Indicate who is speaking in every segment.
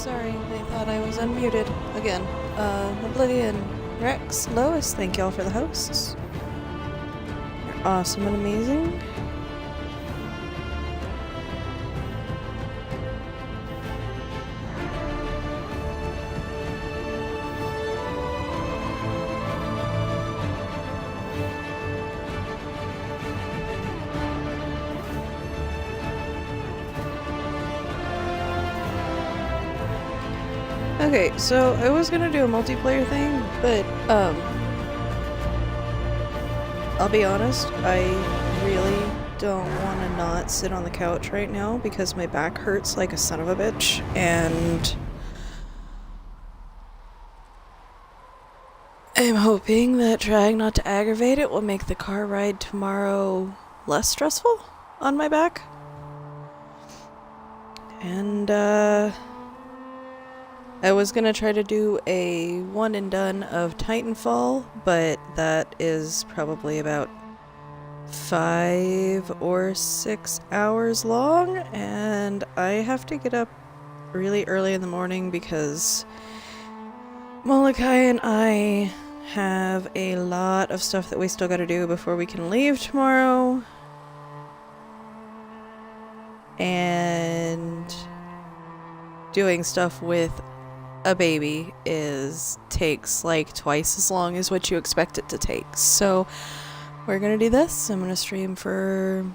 Speaker 1: sorry. I thought I was unmuted again. Oblivion, Rex, Lois, thank y'all for the hosts. You're awesome and amazing. Okay, so I was gonna do a multiplayer thing, but, I'll be honest, I really don't want to not sit on the couch right now because my back hurts like a son of a bitch, and I'm hoping that trying not to aggravate it will make the car ride tomorrow less stressful on my back. And, I was gonna try to do a one and done of Titanfall, but that is probably about 5 or 6 hours long, and I have to get up really early in the morning because Molokai and I have a lot of stuff that we still gotta do before we can leave tomorrow. And doing stuff with a baby takes like twice as long as what you expect it to take. So we're gonna do this. I'm gonna stream for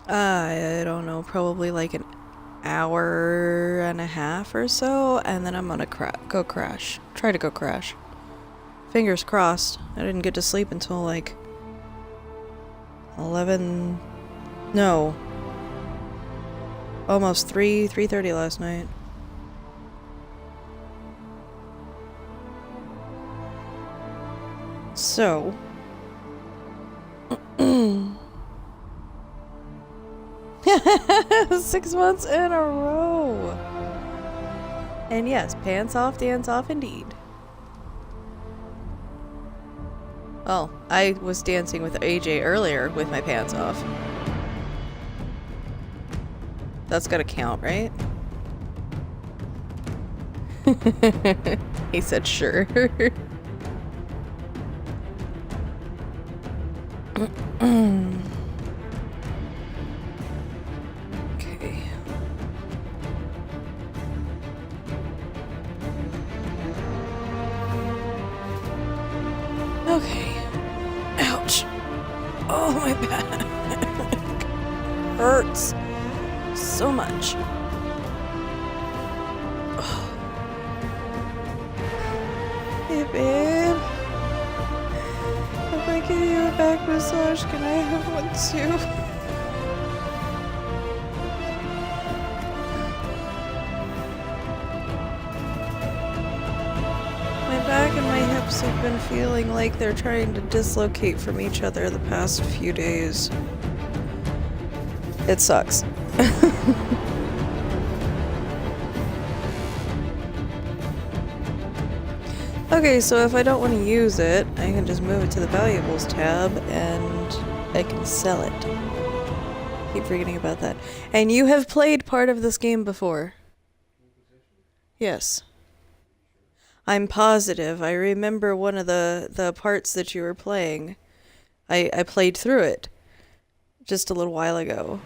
Speaker 1: I don't know, probably like an hour and a half or so, and then I'm gonna go crash. Try to go crash. Fingers crossed. I didn't get to sleep until like 11. No. Almost 3:30 last night. So, 6 months in a row. And yes, pants off, dance off indeed. Well, I was dancing with AJ earlier with my pants off. That's gotta count, right? He said sure. Okay. Okay. Ouch. Oh, my back hurts so much. Oh. Hey, babe. If I give you a back massage, can I have one too? My back and my hips have been feeling like they're trying to dislocate from each other the past few days. It sucks. Okay, so if I don't want to use it, I can just move it to the valuables tab and I can sell it. Keep forgetting about that. And you have played part of this game before. Yes. I'm positive. I remember one of the parts that you were playing. I played through it just a little while ago.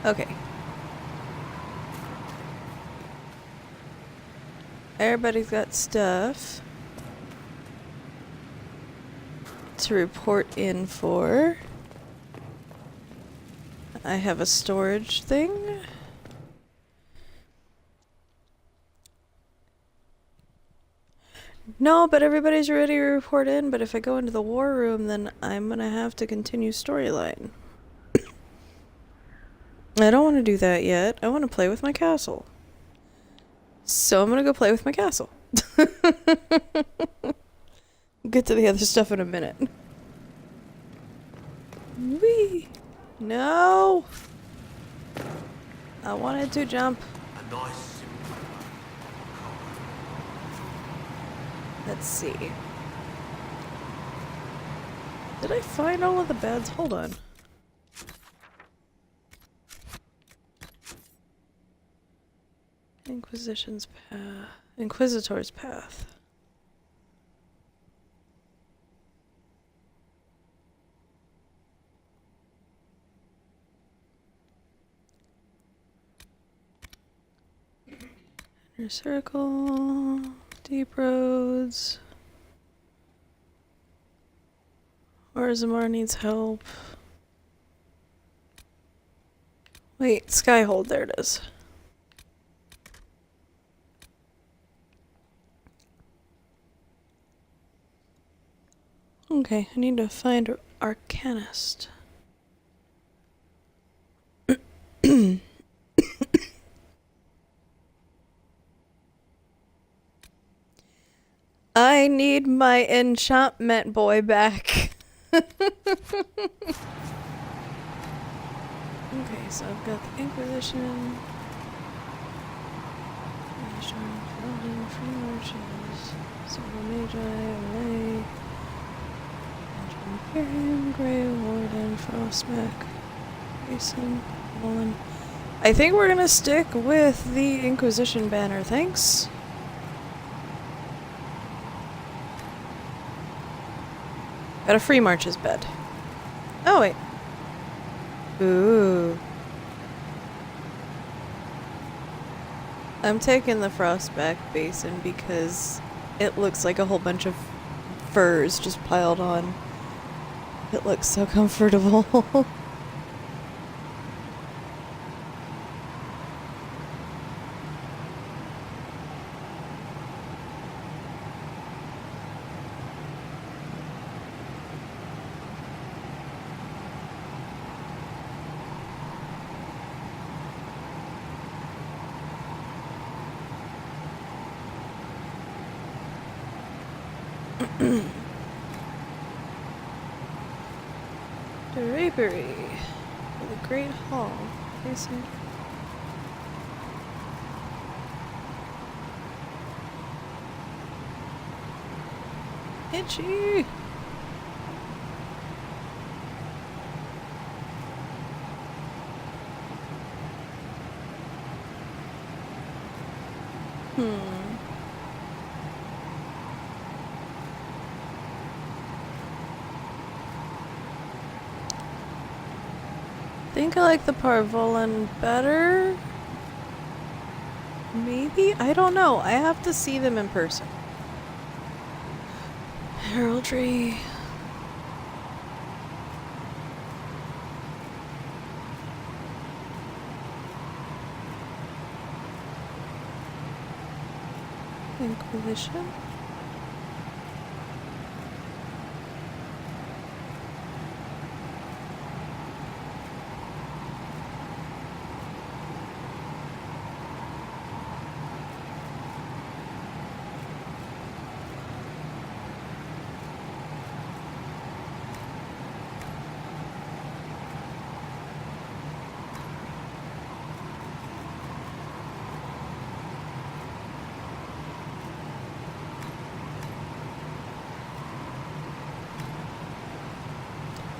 Speaker 1: Okay. Everybody's got stuff to report in for. I have a storage thing. No, but everybody's ready to report in, but if I go into the war room, then I'm gonna have to continue storyline. I don't want to do that yet. I want to play with my castle. So I'm gonna go play with my castle. Get to the other stuff in a minute. Whee! No! I wanted to jump.
Speaker 2: A nice.
Speaker 1: Let's see. Did I find all of the beds? Hold on. Inquisitor's path. Inner circle, deep roads. Orzammar needs help. Wait, Skyhold, there it is. Okay, I need to find an Arcanist. I need my enchantment boy back. Okay, so I've got the Inquisition. Free marches. Silver Magi, Olay. Imperium, Grey Warden, Frostmac, Mason, Mullen. I think we're gonna stick with the Inquisition banner, thanks. Got a free marches bed. Oh wait. Ooh. I'm taking the Frostback Basin because it looks like a whole bunch of furs just piled on. It looks so comfortable. Drapery for the Great Hall. Facing. Itchy! I think I like the Parvolan better. Maybe? I don't know. I have to see them in person. Heraldry. Inquisition.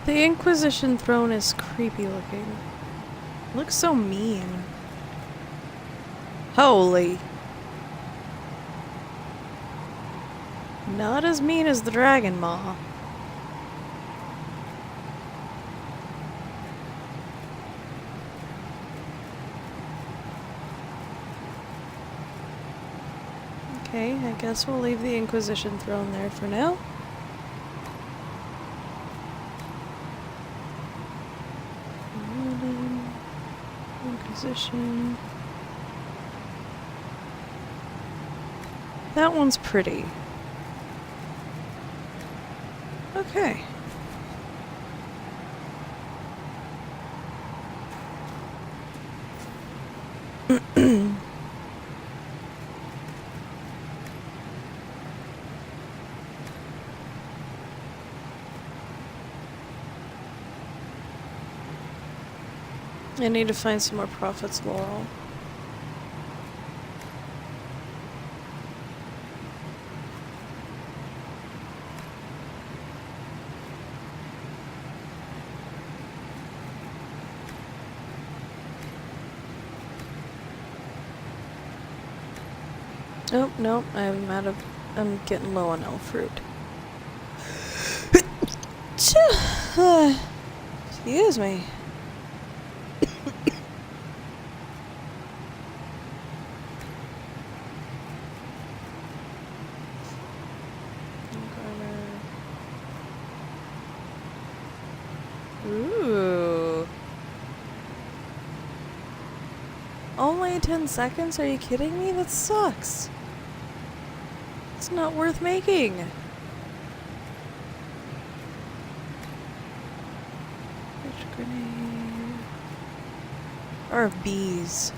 Speaker 1: The Inquisition throne is creepy looking. Looks so mean. Holy. Not as mean as the Dragon Maw. Okay, I guess we'll leave the Inquisition throne there for now. Inquisition. That one's pretty. Okay. I need to find some more Prophet's Laurel. Nope, nope, I'm getting low on elf fruit. Excuse me. Ooh. Only 10 seconds? Are you kidding me? That sucks. It's not worth making. Fish grenade. Or bees.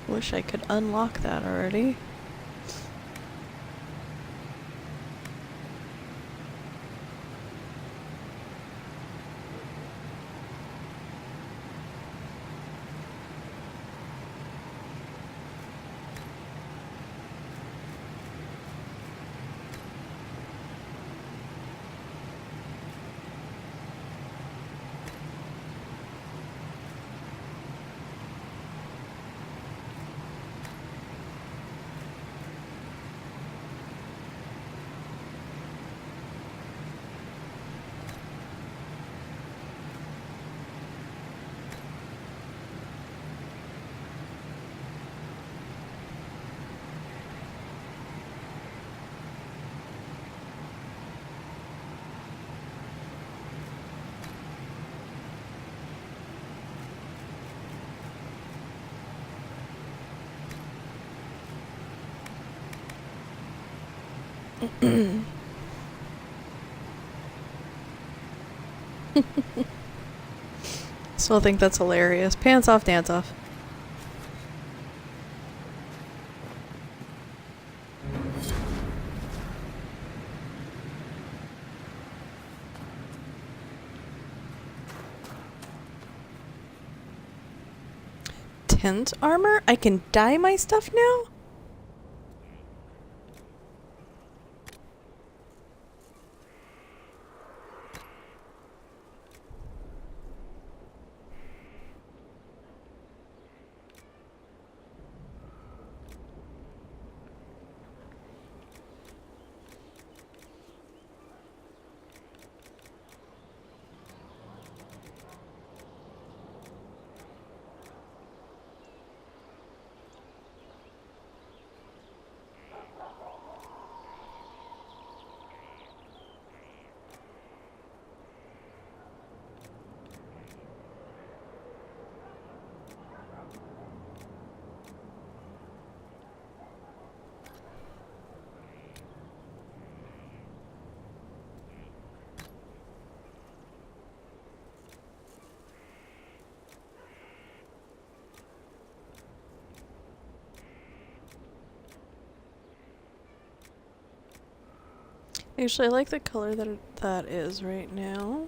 Speaker 1: Wish I could unlock that already. Still think that's hilarious. Pants off, dance off. Tent armor? I can dye my stuff now? Actually, I like the color that is right now.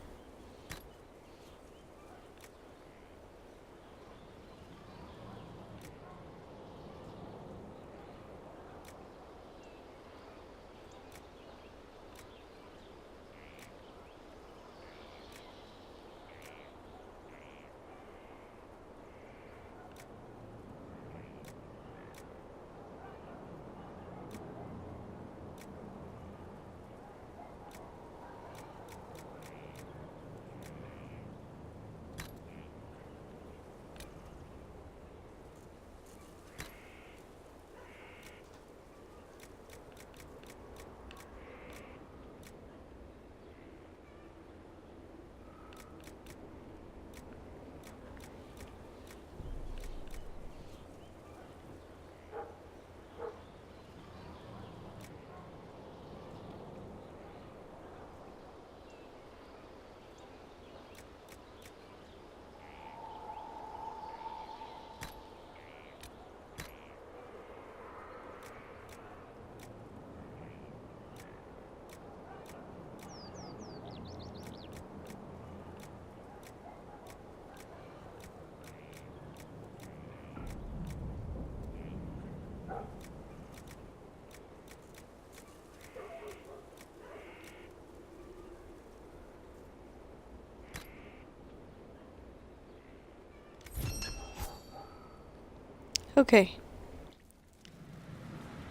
Speaker 1: Okay.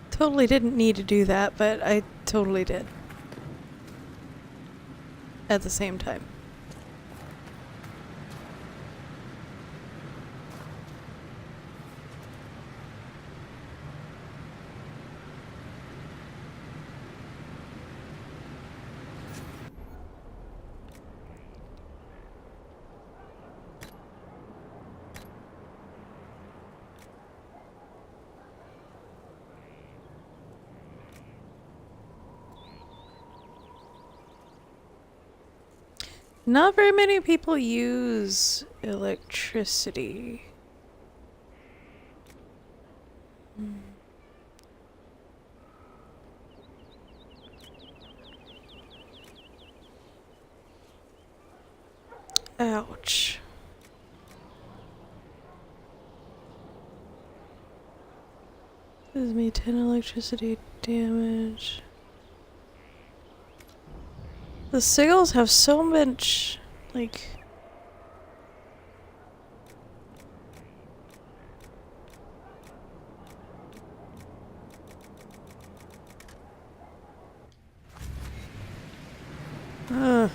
Speaker 1: Totally didn't need to do that, but I totally did. At the same time. Not very many people use electricity. Ouch. Gives me 10 electricity damage. The sigils have so much, like... Ugh.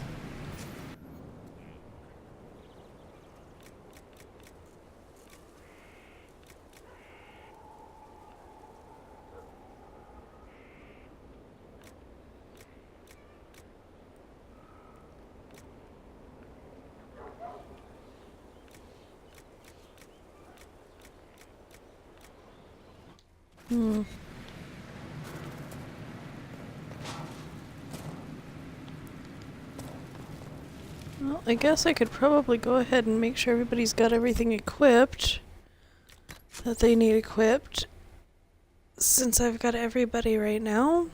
Speaker 1: Hmm. Well, I guess I could probably go ahead and make sure everybody's got everything equipped that they need equipped, since I've got everybody right now.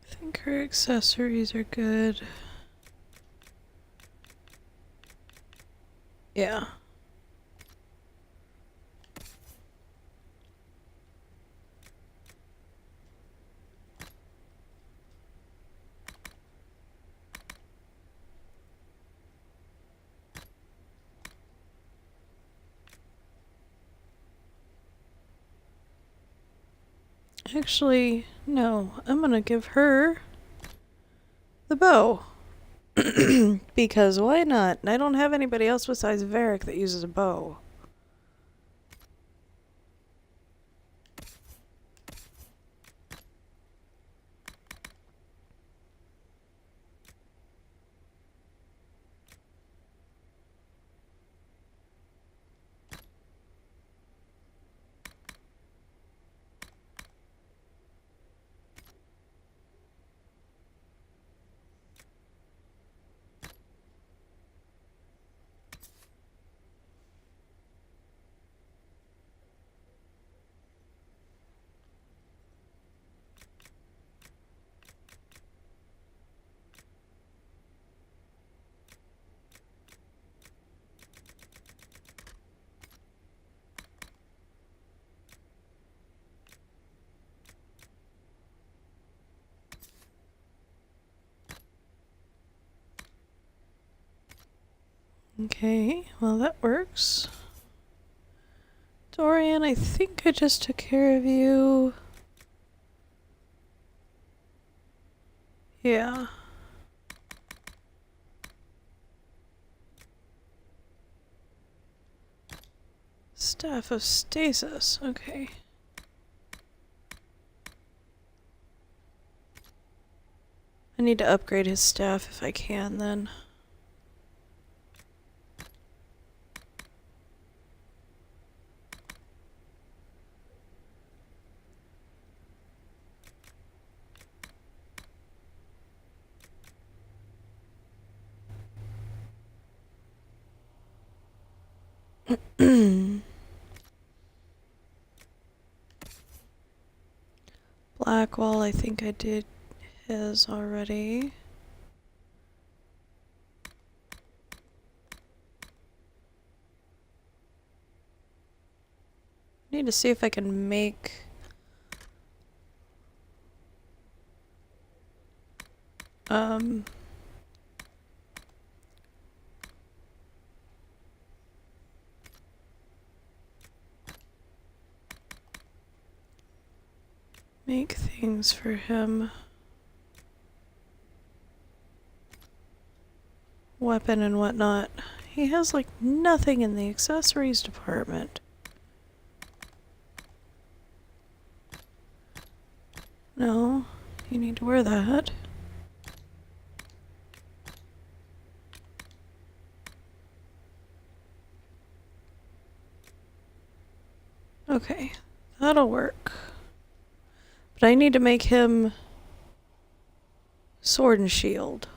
Speaker 1: I think her accessories are good. Yeah. Actually, no. I'm gonna give her the bow. Because why not? I don't have anybody else besides Varric that uses a bow. Okay, well that works. Dorian, I think I just took care of you. Yeah. Staff of Stasis, okay. I need to upgrade his staff if I can then. Blackwall, I think I did his already. Need to see if I can make make things for him. Weapon and whatnot. He has like nothing in the accessories department. No, you need to wear that. Okay, that'll work. But I need to make him sword and shield.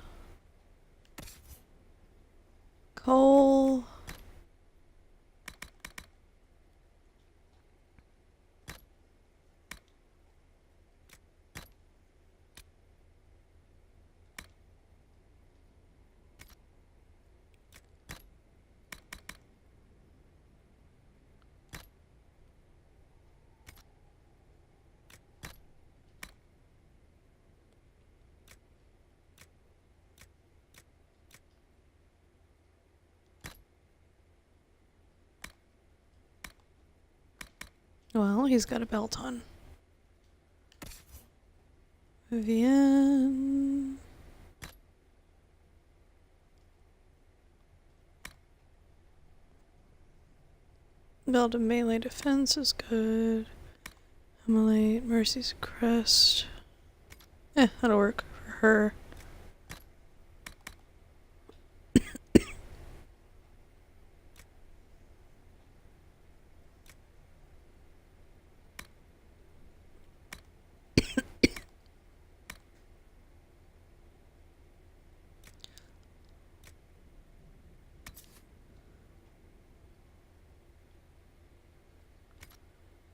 Speaker 1: Coal. Well, he's got a belt on. Vivian. Belt of melee defense is good. Emulate, Mercy's crest. That'll work for her.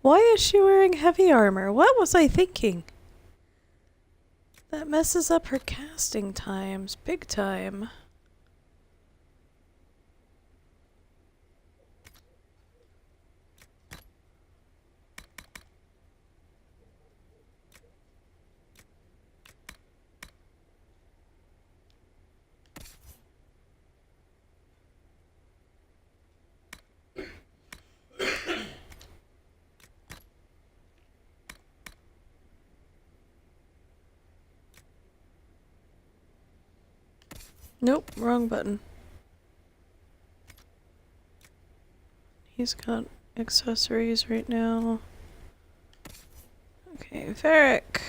Speaker 1: Why is she wearing heavy armor? What was I thinking? That messes up her casting times, big time. Nope, wrong button. He's got accessories right now. Okay, Varric.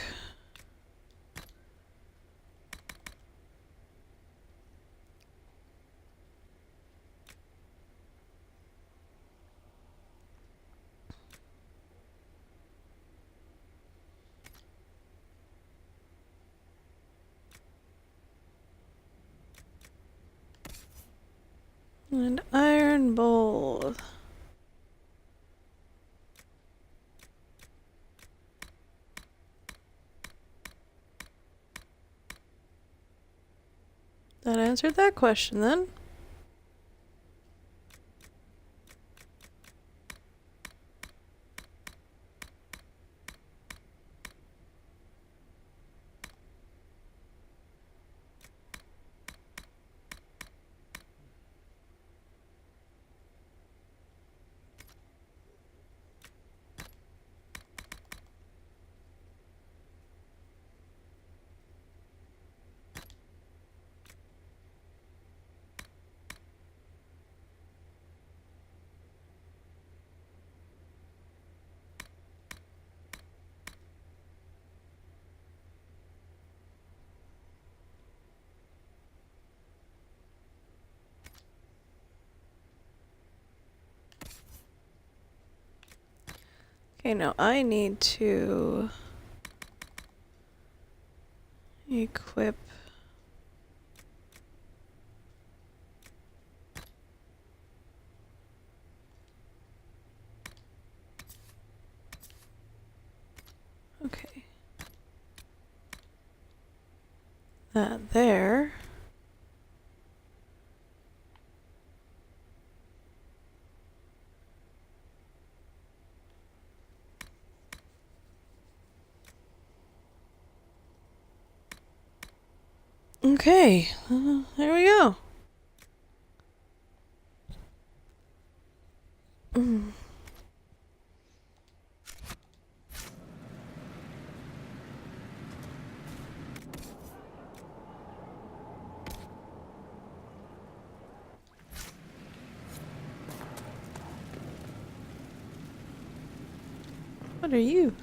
Speaker 1: And Iron Bowl. That answered that question then. Okay, now I need to equip. Okay. That there. Okay, there we go. What are you?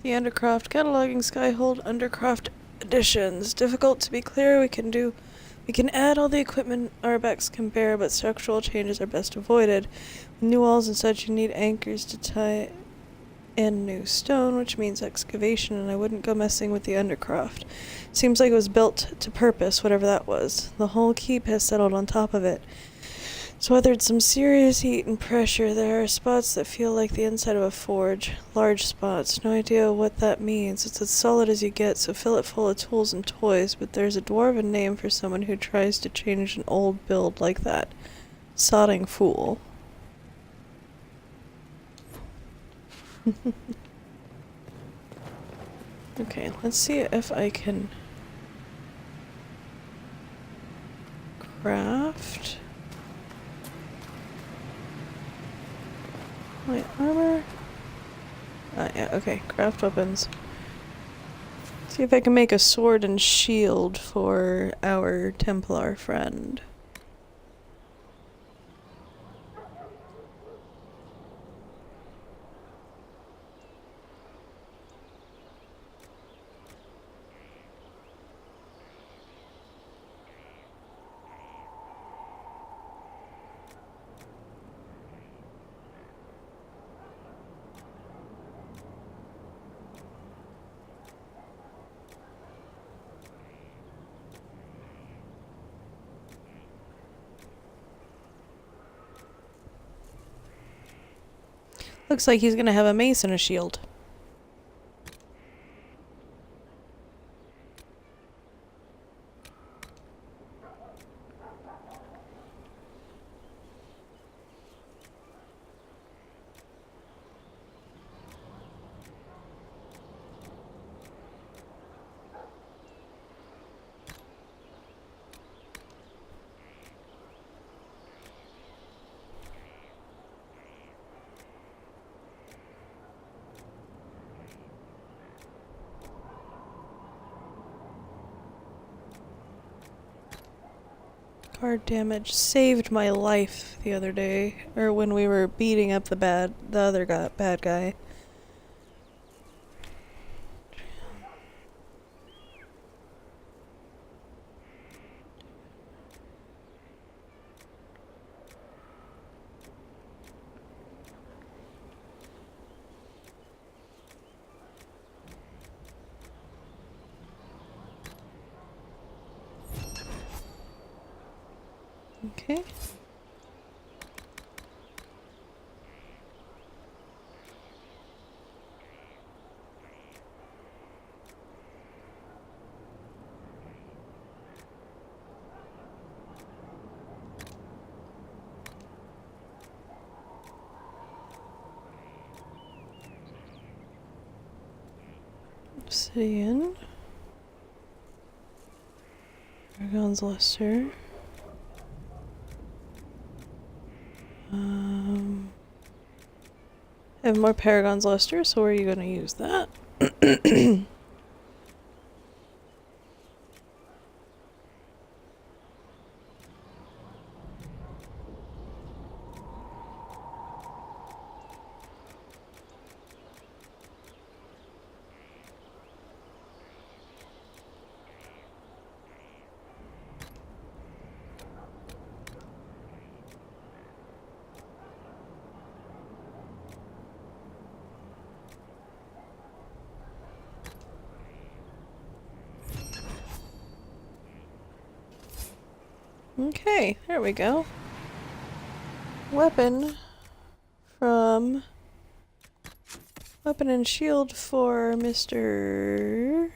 Speaker 1: The Undercroft cataloging Skyhold Undercroft editions. Difficult to be clear. We can add all the equipment our backs can bear, but structural changes are best avoided. With new walls and such, you need anchors to tie in new stone, which means excavation, and I wouldn't go messing with the Undercroft. Seems like it was built to purpose, whatever that was. The whole keep has settled on top of it. It's weathered some serious heat and pressure. There are spots that feel like the inside of a forge. Large spots. No idea what that means. It's as solid as you get, so fill it full of tools and toys, but there's a dwarven name for someone who tries to change an old build like that. Sodding fool. Okay, let's see if I can craft my armor. Yeah, okay, craft weapons. See if I can make a sword and shield for our Templar friend. Looks like he's gonna have a mace and a shield. Guard damage saved my life the other day, or when we were beating up the other bad guy. Okay. Obsidian. Paragon's Luster. I have more Paragon's Luster, so where are you gonna use that? Okay, there we go. Weapon from... Weapon and shield for Mr.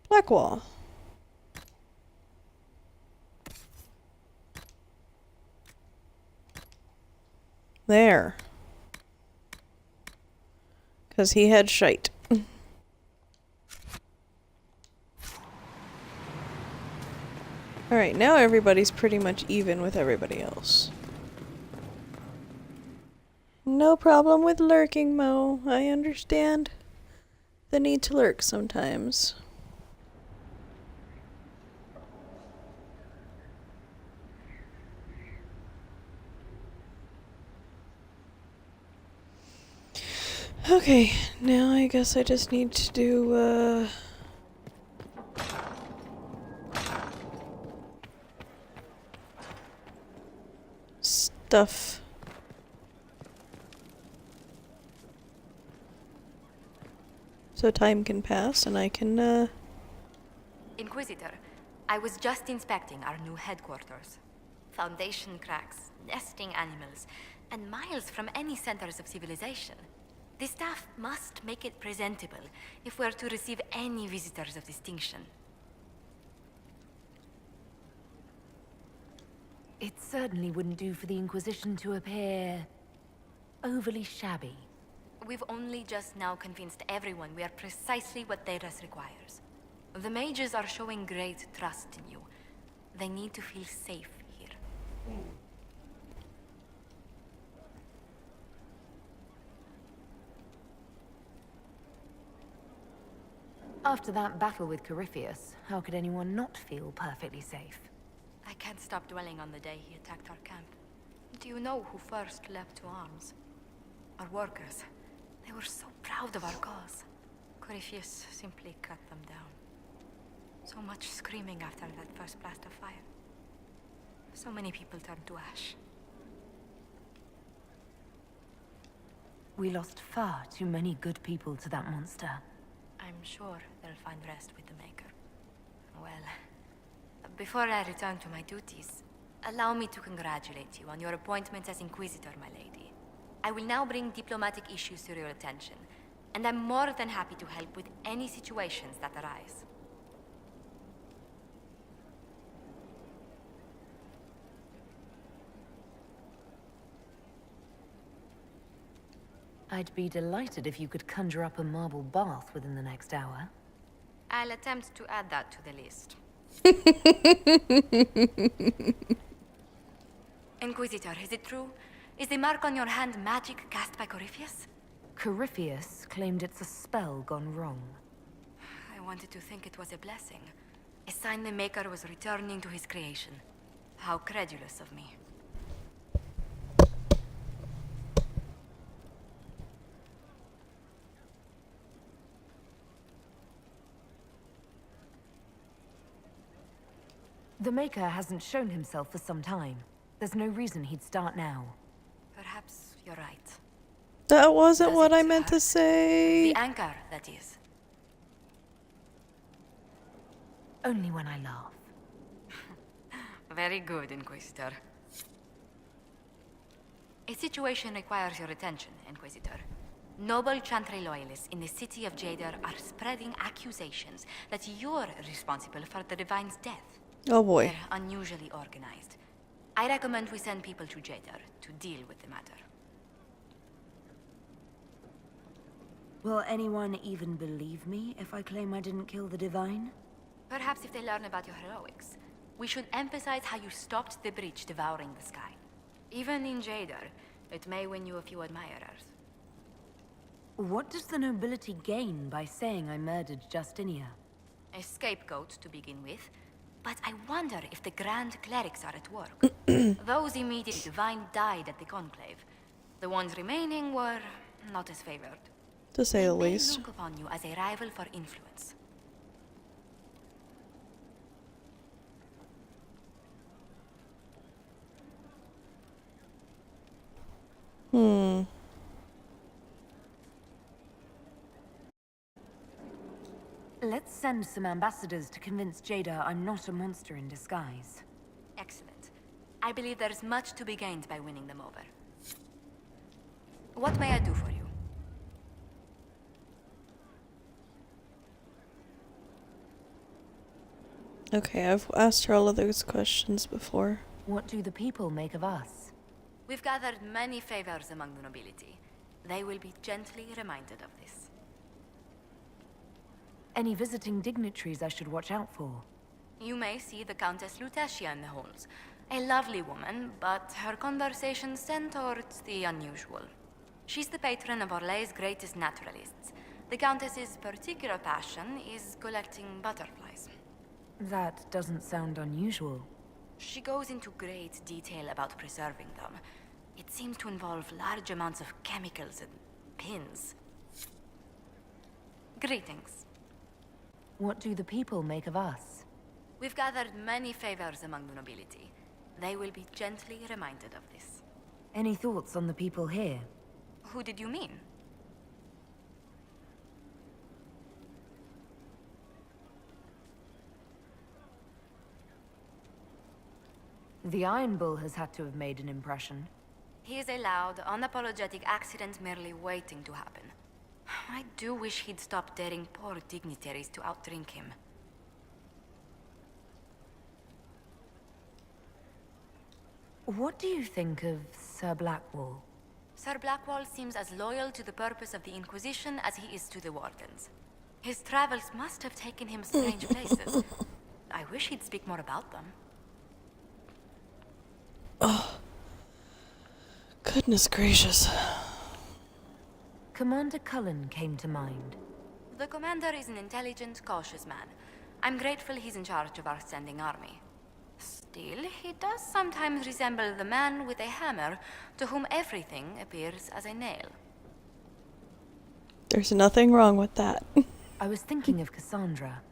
Speaker 1: Blackwall. There. 'Cause he had shite. Alright, now everybody's pretty much even with everybody else. No problem with lurking, Mo. I understand the need to lurk sometimes. Okay, now I guess I just need to do, stuff. So time can pass and I can,
Speaker 2: Inquisitor, I was just inspecting our new headquarters. Foundation cracks, nesting animals, and miles from any centers of civilization. The staff must make it presentable if we're to receive any visitors of distinction.
Speaker 3: It certainly wouldn't do for the Inquisition to appear overly shabby.
Speaker 2: We've only just now convinced everyone we are precisely what Thedas requires. The mages are showing great trust in you. They need to feel safe here.
Speaker 3: After that battle with Corypheus, how could anyone not feel perfectly safe?
Speaker 2: I can't stop dwelling on the day he attacked our camp. Do you know who first leapt to arms? Our workers. They were so proud of our cause. Corypheus simply cut them down. So much screaming after that first blast of fire. So many people turned to ash.
Speaker 3: We lost far too many good people to that monster.
Speaker 2: I'm sure they'll find rest with the Maker. Well, before I return to my duties, allow me to congratulate you on your appointment as Inquisitor, my lady. I will now bring diplomatic issues to your attention, and I'm more than happy to help with any situations that arise.
Speaker 3: I'd be delighted if you could conjure up a marble bath within the next hour.
Speaker 2: I'll attempt to add that to the list. Inquisitor, is it true? Is the mark on your hand magic cast by Corypheus?
Speaker 3: Corypheus claimed it's a spell gone wrong.
Speaker 2: I wanted to think it was a blessing. A sign the Maker was returning to his creation. How credulous of me.
Speaker 3: The Maker hasn't shown himself for some time. There's no reason he'd start now.
Speaker 2: Perhaps you're right.
Speaker 1: That wasn't
Speaker 2: Does
Speaker 1: what
Speaker 2: it
Speaker 1: I meant to
Speaker 2: hurt?
Speaker 1: say.
Speaker 2: The anchor, that is.
Speaker 3: Only when I laugh.
Speaker 2: Very good, Inquisitor. A situation requires your attention, Inquisitor. Noble Chantry loyalists in the city of Jadar are spreading accusations that you're responsible for the Divine's death.
Speaker 1: Oh boy.
Speaker 2: They're unusually organized. I recommend we send people to Jadar to deal with the matter.
Speaker 3: Will anyone even believe me if I claim I didn't kill the Divine?
Speaker 2: Perhaps if they learn about your heroics, we should emphasize how you stopped the breach devouring the sky. Even in Jadar, it may win you a few admirers.
Speaker 3: What does the nobility gain by saying I murdered Justinia?
Speaker 2: A scapegoat to begin with, but I wonder if the Grand Clerics are at work. Those immediately Divine died at the Conclave. The ones remaining were not as favored.
Speaker 1: To say the
Speaker 2: They may
Speaker 1: least.
Speaker 2: look upon you as a rival for influence.
Speaker 3: Let's send some ambassadors to convince Jada I'm not a monster in disguise.
Speaker 2: Excellent. I believe there is much to be gained by winning them over. What may I do for you?
Speaker 1: Okay, I've asked her all of those questions before.
Speaker 3: What do the people make of us?
Speaker 2: We've gathered many favors among the nobility. They will be gently reminded of this.
Speaker 3: Any visiting dignitaries I should watch out for?
Speaker 2: You may see the Countess Lutetia in the halls. A lovely woman, but her conversations tend towards the unusual. She's the patron of Orlay's greatest naturalists. The Countess's particular passion is collecting butterflies.
Speaker 3: That doesn't sound unusual.
Speaker 2: She goes into great detail about preserving them. It seems to involve large amounts of chemicals and pins. Greetings.
Speaker 3: What do the people make of us?
Speaker 2: We've gathered many favors among the nobility. They will be gently reminded of this.
Speaker 3: Any thoughts on the people here?
Speaker 2: Who did you mean?
Speaker 3: The Iron Bull has had to have made an impression.
Speaker 2: He is a loud, unapologetic accident merely waiting to happen. I do wish he'd stop daring poor dignitaries to outdrink him.
Speaker 3: What do you think of Sir Blackwall?
Speaker 2: Sir Blackwall seems as loyal to the purpose of the Inquisition as he is to the Wardens. His travels must have taken him strange places. I wish he'd speak more about them.
Speaker 1: Oh. Goodness gracious.
Speaker 3: Commander Cullen came to mind.
Speaker 2: The commander is an intelligent, cautious man. I'm grateful he's in charge of our standing army. Still, he does sometimes resemble the man with a hammer to whom everything appears as a nail.
Speaker 1: There's nothing wrong with that.
Speaker 3: I was thinking of Cassandra.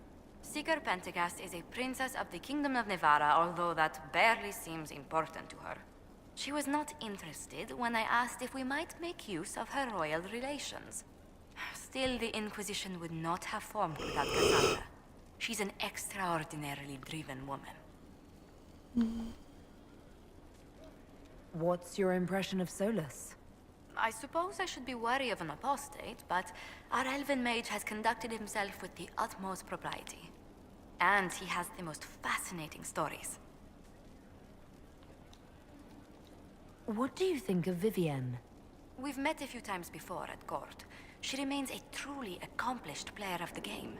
Speaker 2: Seeker Pentagast is a princess of the Kingdom of Nevada, although that barely seems important to her. She was not interested when I asked if we might make use of her royal relations. Still, the Inquisition would not have formed without Cassandra. She's an extraordinarily driven woman.
Speaker 3: What's your impression of Solus?
Speaker 2: I suppose I should be wary of an apostate, but our elven mage has conducted himself with the utmost propriety. And he has the most fascinating stories.
Speaker 3: What do you think of Vivienne?
Speaker 2: We've met a few times before at court. She remains a truly accomplished player of the game.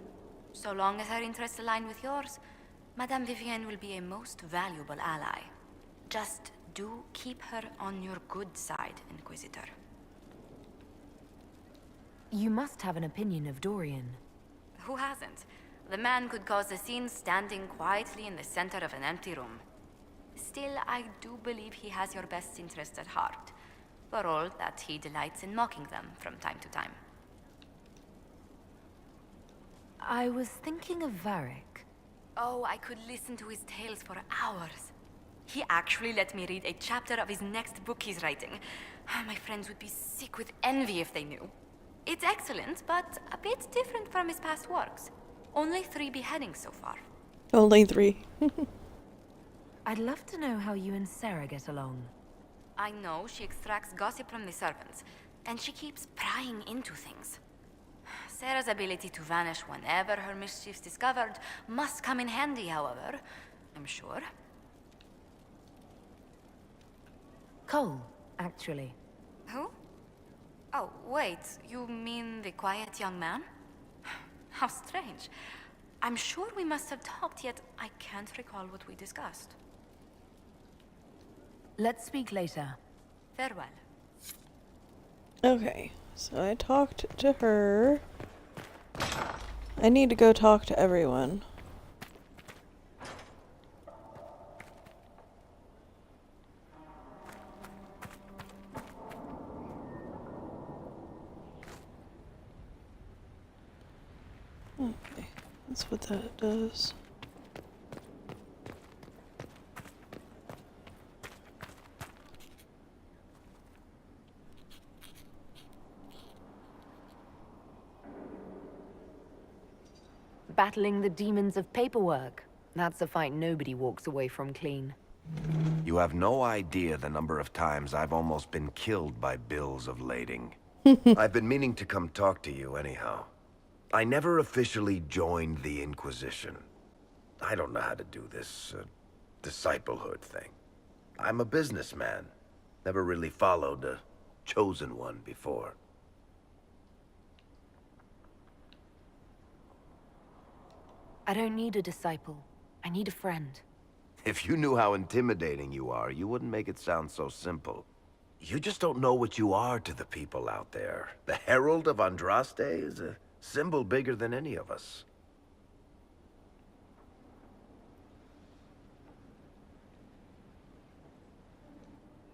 Speaker 2: So long as her interests align with yours, Madame Vivienne will be a most valuable ally. Just do keep her on your good side, Inquisitor.
Speaker 3: You must have an opinion of Dorian.
Speaker 2: Who hasn't? The man could cause a scene standing quietly in the center of an empty room. Still, I do believe he has your best interests at heart, for all that he delights in mocking them from time to time.
Speaker 3: I was thinking of Varric.
Speaker 2: Oh, I could listen to his tales for hours. He actually let me read a chapter of his next book he's writing. My friends would be sick with envy if they knew. It's excellent, but a bit different from his past works. Only 3 beheadings so far.
Speaker 1: Only 3.
Speaker 3: I'd love to know how you and Sarah get along.
Speaker 2: I know she extracts gossip from the servants, and she keeps prying into things. Sarah's ability to vanish whenever her mischief's discovered must come in handy, however, I'm sure.
Speaker 3: Cole, actually.
Speaker 2: Who? Oh, wait, you mean the quiet young man? How strange. I'm sure we must have talked, yet I can't recall what we discussed.
Speaker 3: Let's speak later.
Speaker 2: Farewell.
Speaker 1: Okay, so I talked to her. I need to go talk to everyone. Okay, that's what that does.
Speaker 3: Battling the demons of paperwork. That's a fight nobody walks away from clean.
Speaker 4: You have no idea the number of times I've almost been killed by bills of lading. I've been meaning to come talk to you anyhow. I never officially joined the Inquisition. I don't know how to do this, disciplehood thing. I'm a businessman. Never really followed a chosen one before.
Speaker 3: I don't need a disciple. I need a friend.
Speaker 4: If you knew how intimidating you are, you wouldn't make it sound so simple. You just don't know what you are to the people out there. The Herald of Andraste is a symbol bigger than any of us.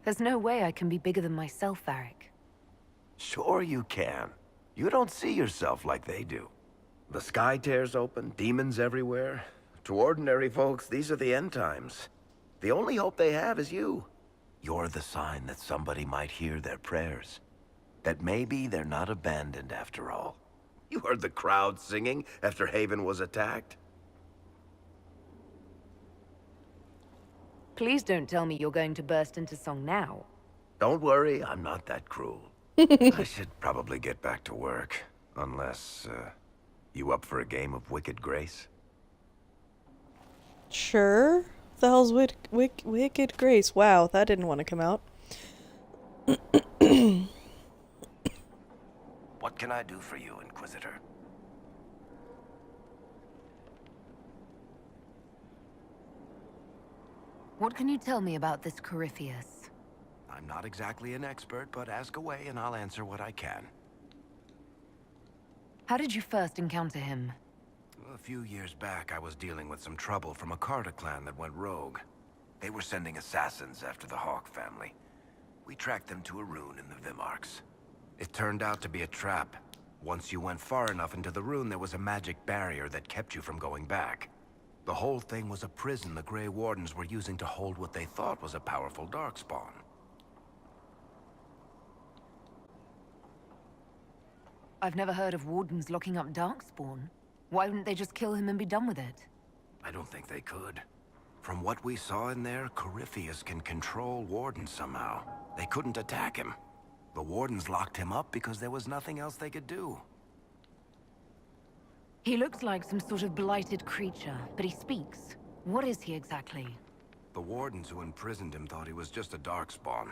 Speaker 3: There's no way I can be bigger than myself, Varric.
Speaker 4: Sure you can. You don't see yourself like they do. The sky tears open, demons everywhere. To ordinary folks, these are the end times. The only hope they have is you. You're the sign that somebody might hear their prayers. That maybe they're not abandoned after all. You heard the crowd singing after Haven was attacked?
Speaker 3: Please don't tell me you're going to burst into song now.
Speaker 4: Don't worry, I'm not that cruel. I should probably get back to work. Unless, you up for a game of Wicked Grace?
Speaker 1: Sure. The hell's Wicked Grace? Wow, that didn't want to come out.
Speaker 4: What can I do for you, Inquisitor?
Speaker 3: What can you tell me about this Corypheus?
Speaker 4: I'm not exactly an expert, but ask away and I'll answer what I can.
Speaker 3: How did you first encounter him?
Speaker 4: A few years back, I was dealing with some trouble from a Carter clan that went rogue. They were sending assassins after the Hawk family. We tracked them to a rune in the Vimarks. It turned out to be a trap. Once you went far enough into the rune, there was a magic barrier that kept you from going back. The whole thing was a prison the Grey Wardens were using to hold what they thought was a powerful Darkspawn.
Speaker 3: I've never heard of Wardens locking up Darkspawn. Why wouldn't they just kill him and be done with it?
Speaker 4: I don't think they could. From what we saw in there, Corypheus can control Wardens somehow. They couldn't attack him. The Wardens locked him up because there was nothing else they could do.
Speaker 3: He looks like some sort of blighted creature, but he speaks. What is he exactly?
Speaker 4: The Wardens who imprisoned him thought he was just a Darkspawn.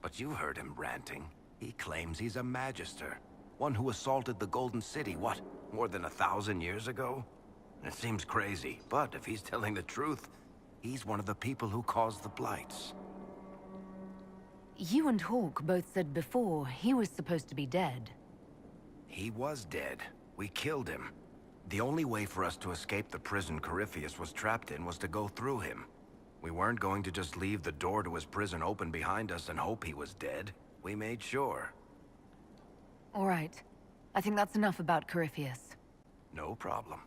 Speaker 4: But you heard him ranting. He claims he's a Magister. One who assaulted the Golden City, what, more than 1,000 years ago? It seems crazy, but if he's telling the truth, he's one of the people who caused the Blights.
Speaker 3: You and Hawk both said before he was supposed to be dead.
Speaker 4: He was dead. We killed him. The only way for us to escape the prison Corypheus was trapped in was to go through him. We weren't going to just leave the door to his prison open behind us and hope he was dead. We made sure.
Speaker 3: All right. I think that's enough about Corypheus.
Speaker 4: No problem.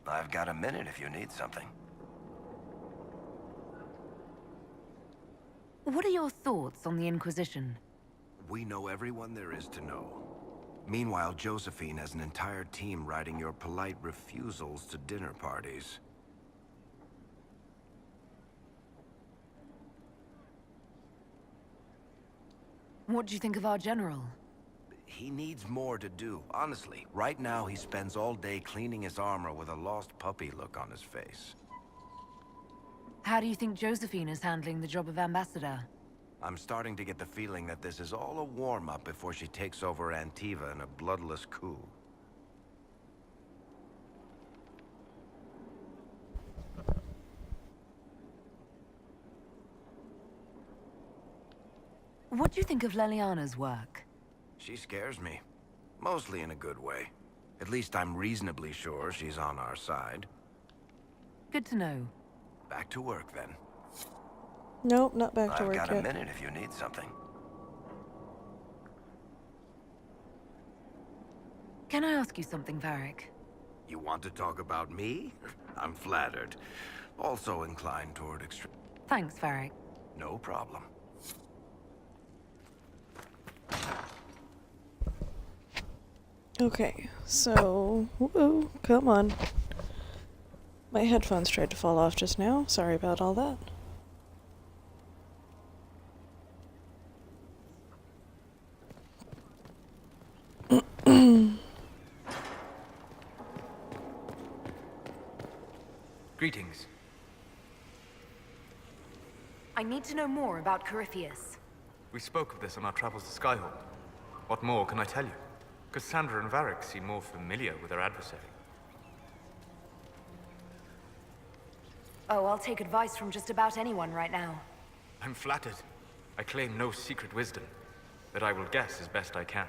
Speaker 4: I've got a minute if you need something.
Speaker 3: What are your thoughts on the Inquisition?
Speaker 4: We know everyone there is to know. Meanwhile, Josephine has an entire team writing your polite refusals to dinner parties.
Speaker 3: What do you think of our general?
Speaker 4: He needs more to do, honestly. Right now, he spends all day cleaning his armor with a lost puppy look on his face.
Speaker 3: How do you think Josephine is handling the job of ambassador?
Speaker 4: I'm starting to get the feeling that this is all a warm-up before she takes over Antiva in a bloodless coup.
Speaker 3: What do you think of Leliana's work?
Speaker 4: She scares me. Mostly in a good way. At least I'm reasonably sure she's on our side.
Speaker 3: Good to know.
Speaker 4: Back to work, then.
Speaker 1: Nope, not back to
Speaker 4: I've
Speaker 1: work
Speaker 4: got
Speaker 1: yet.
Speaker 4: a minute if you need something.
Speaker 3: Can I ask you something, Varric?
Speaker 4: You want to talk about me? I'm flattered. Also inclined toward extreme.
Speaker 3: Thanks, Varric.
Speaker 4: No problem.
Speaker 1: Okay, so... Whoa, come on. My headphones tried to fall off just now. Sorry about all that.
Speaker 5: Greetings.
Speaker 3: I need to know more about Corypheus.
Speaker 5: We spoke of this on our travels to Skyhawk. What more can I tell you? Cassandra and Varric seem more familiar with their adversary.
Speaker 3: Oh, I'll take advice from just about anyone right now.
Speaker 5: I'm flattered. I claim no secret wisdom, but I will guess as best I can.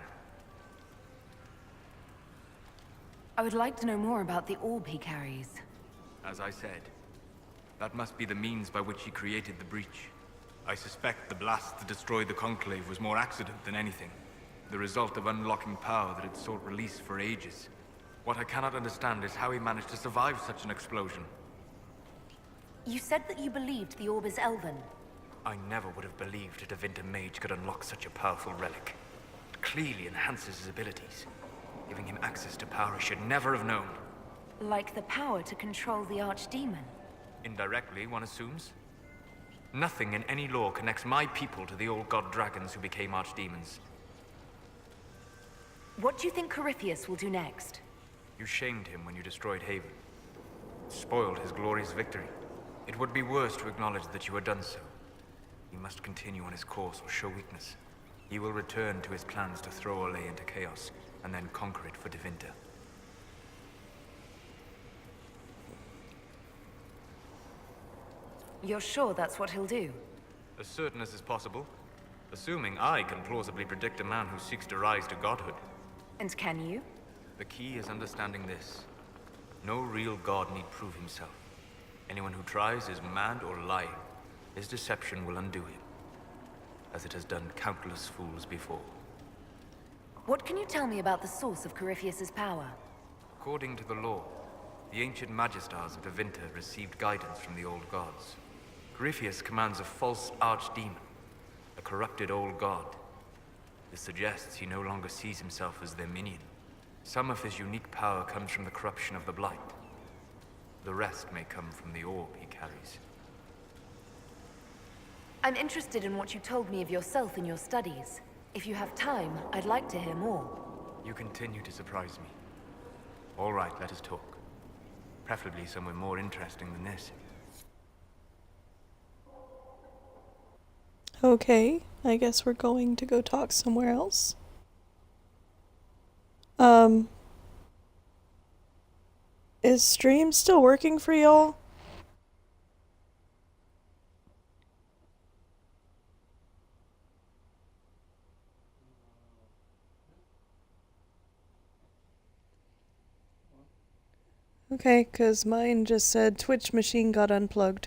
Speaker 3: I would like to know more about the orb he carries.
Speaker 5: As I said, that must be the means by which he created the breach. I suspect the blast to destroy the Conclave was more accident than anything. The result of unlocking power that had sought release for ages. What I cannot understand is how he managed to survive such an explosion.
Speaker 3: You said that you believed the orb is elven.
Speaker 5: I never would have believed a Devinter mage could unlock such a powerful relic. It clearly enhances his abilities, giving him access to power he should never have known.
Speaker 3: Like the power to control the Archdemon.
Speaker 5: Indirectly, one assumes. Nothing in any law connects my people to the old god dragons who became archdemons.
Speaker 3: What do you think Corypheus will do next?
Speaker 5: You shamed him when you destroyed Haven. Spoiled his glorious victory. It would be worse to acknowledge that you had done so. He must continue on his course or show weakness. He will return to his plans to throw Olay into chaos, and then conquer it for Devinter.
Speaker 3: You're sure that's what he'll do?
Speaker 5: As certain as is possible, assuming I can plausibly predict a man who seeks to rise to godhood.
Speaker 3: And can you?
Speaker 5: The key is understanding this. No real god need prove himself. Anyone who tries is mad or lying. His deception will undo him, as it has done countless fools before.
Speaker 3: What can you tell me about the source of Corypheus's power?
Speaker 5: According to the law, the ancient Magistars of Devinter received guidance from the old gods. Corypheus commands a false archdemon, a corrupted old god. This suggests he no longer sees himself as their minion. Some of his unique power comes from the corruption of the Blight. The rest may come from the orb he carries.
Speaker 3: I'm interested in what you told me of yourself in your studies. If you have time, I'd like to hear more.
Speaker 5: You continue to surprise me. All right, let us talk. Preferably somewhere more interesting than this.
Speaker 1: Okay, I guess we're going to go talk somewhere else. Is stream still working for y'all? Okay, 'cause mine just said Twitch machine got unplugged.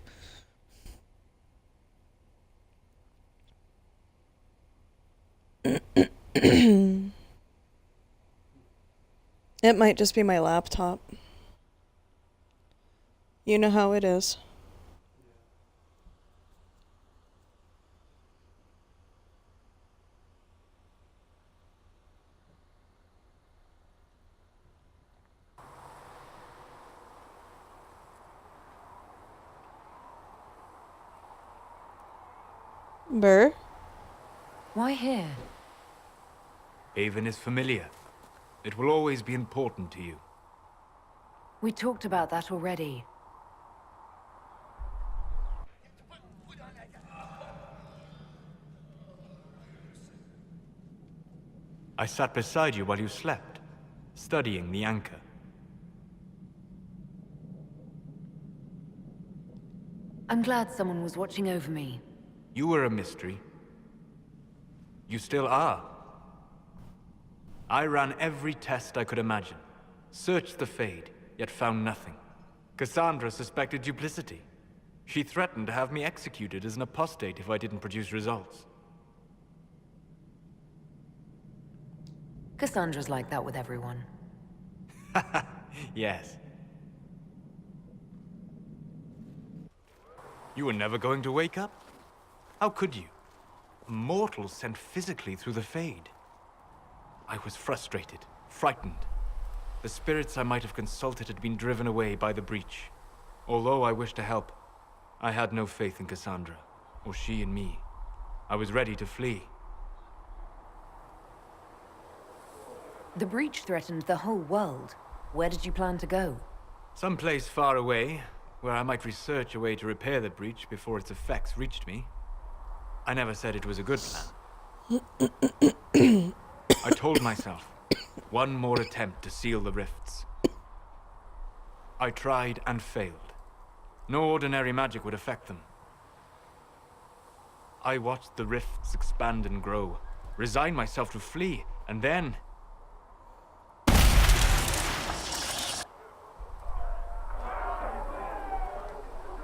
Speaker 1: It might just be my laptop. You know how it is. Burr?
Speaker 3: Why here?
Speaker 5: Haven is familiar. It will always be important to you.
Speaker 3: We talked about that already.
Speaker 5: I sat beside you while you slept, studying the anchor.
Speaker 3: I'm glad someone was watching over me.
Speaker 5: You were a mystery. You still are. I ran every test I could imagine. Searched the Fade, yet found nothing. Cassandra suspected duplicity. She threatened to have me executed as an apostate if I didn't produce results.
Speaker 3: Cassandra's like that with everyone.
Speaker 5: Yes. You were never going to wake up? How could you? A mortal sent physically through the Fade. I was frustrated, frightened. The spirits I might have consulted had been driven away by the breach. Although I wished to help, I had no faith in Cassandra, or she in me. I was ready to flee.
Speaker 3: The breach threatened the whole world. Where did you plan to go?
Speaker 5: Someplace far away, where I might research a way to repair the breach before its effects reached me. I never said it was a good plan. I told myself, one more attempt to seal the rifts. I tried and failed. No ordinary magic would affect them. I watched the rifts expand and grow, resigned myself to flee, and then...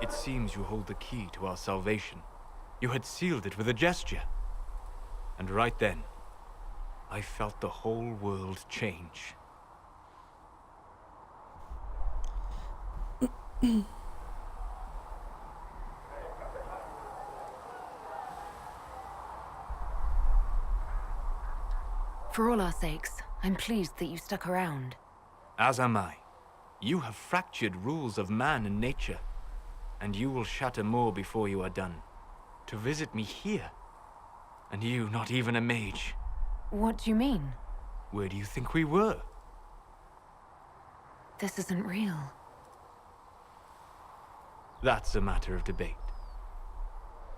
Speaker 5: It seems you hold the key to our salvation. You had sealed it with a gesture. And right then, I felt the whole world change.
Speaker 3: For all our sakes, I'm pleased that you stuck around.
Speaker 5: As am I. You have fractured rules of man and nature, and you will shatter more before you are done. To visit me here, and you not even a mage.
Speaker 3: What do you mean?
Speaker 5: Where do you think we were?
Speaker 3: This isn't real.
Speaker 5: That's a matter of debate.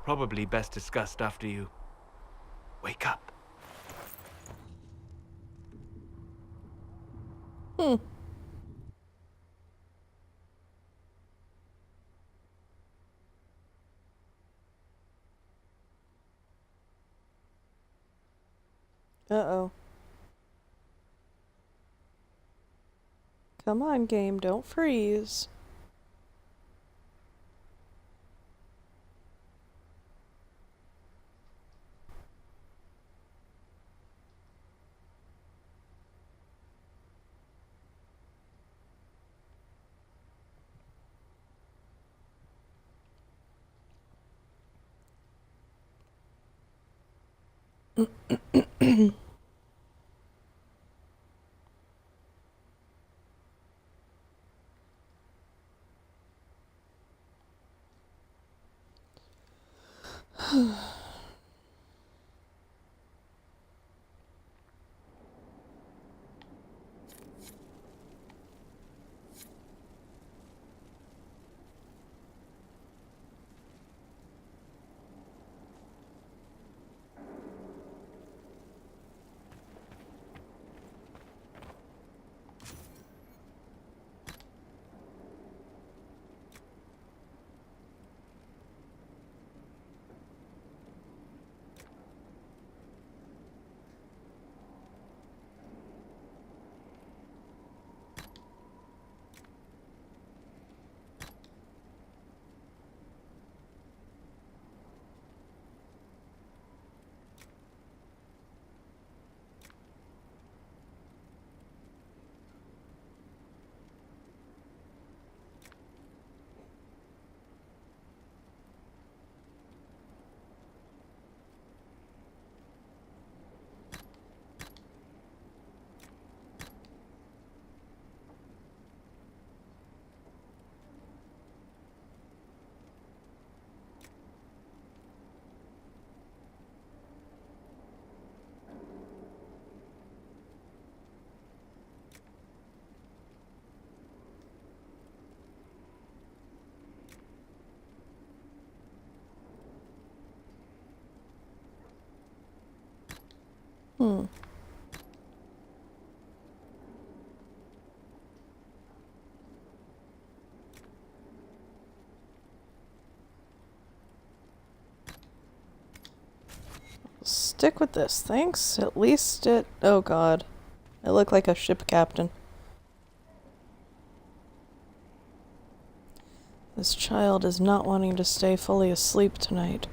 Speaker 5: Probably best discussed after you wake up.
Speaker 1: Uh-oh. Come on, game, don't freeze. Hmm. Stick with this, thanks. At least it... Oh god. I look like a ship captain. This child is not wanting to stay fully asleep tonight.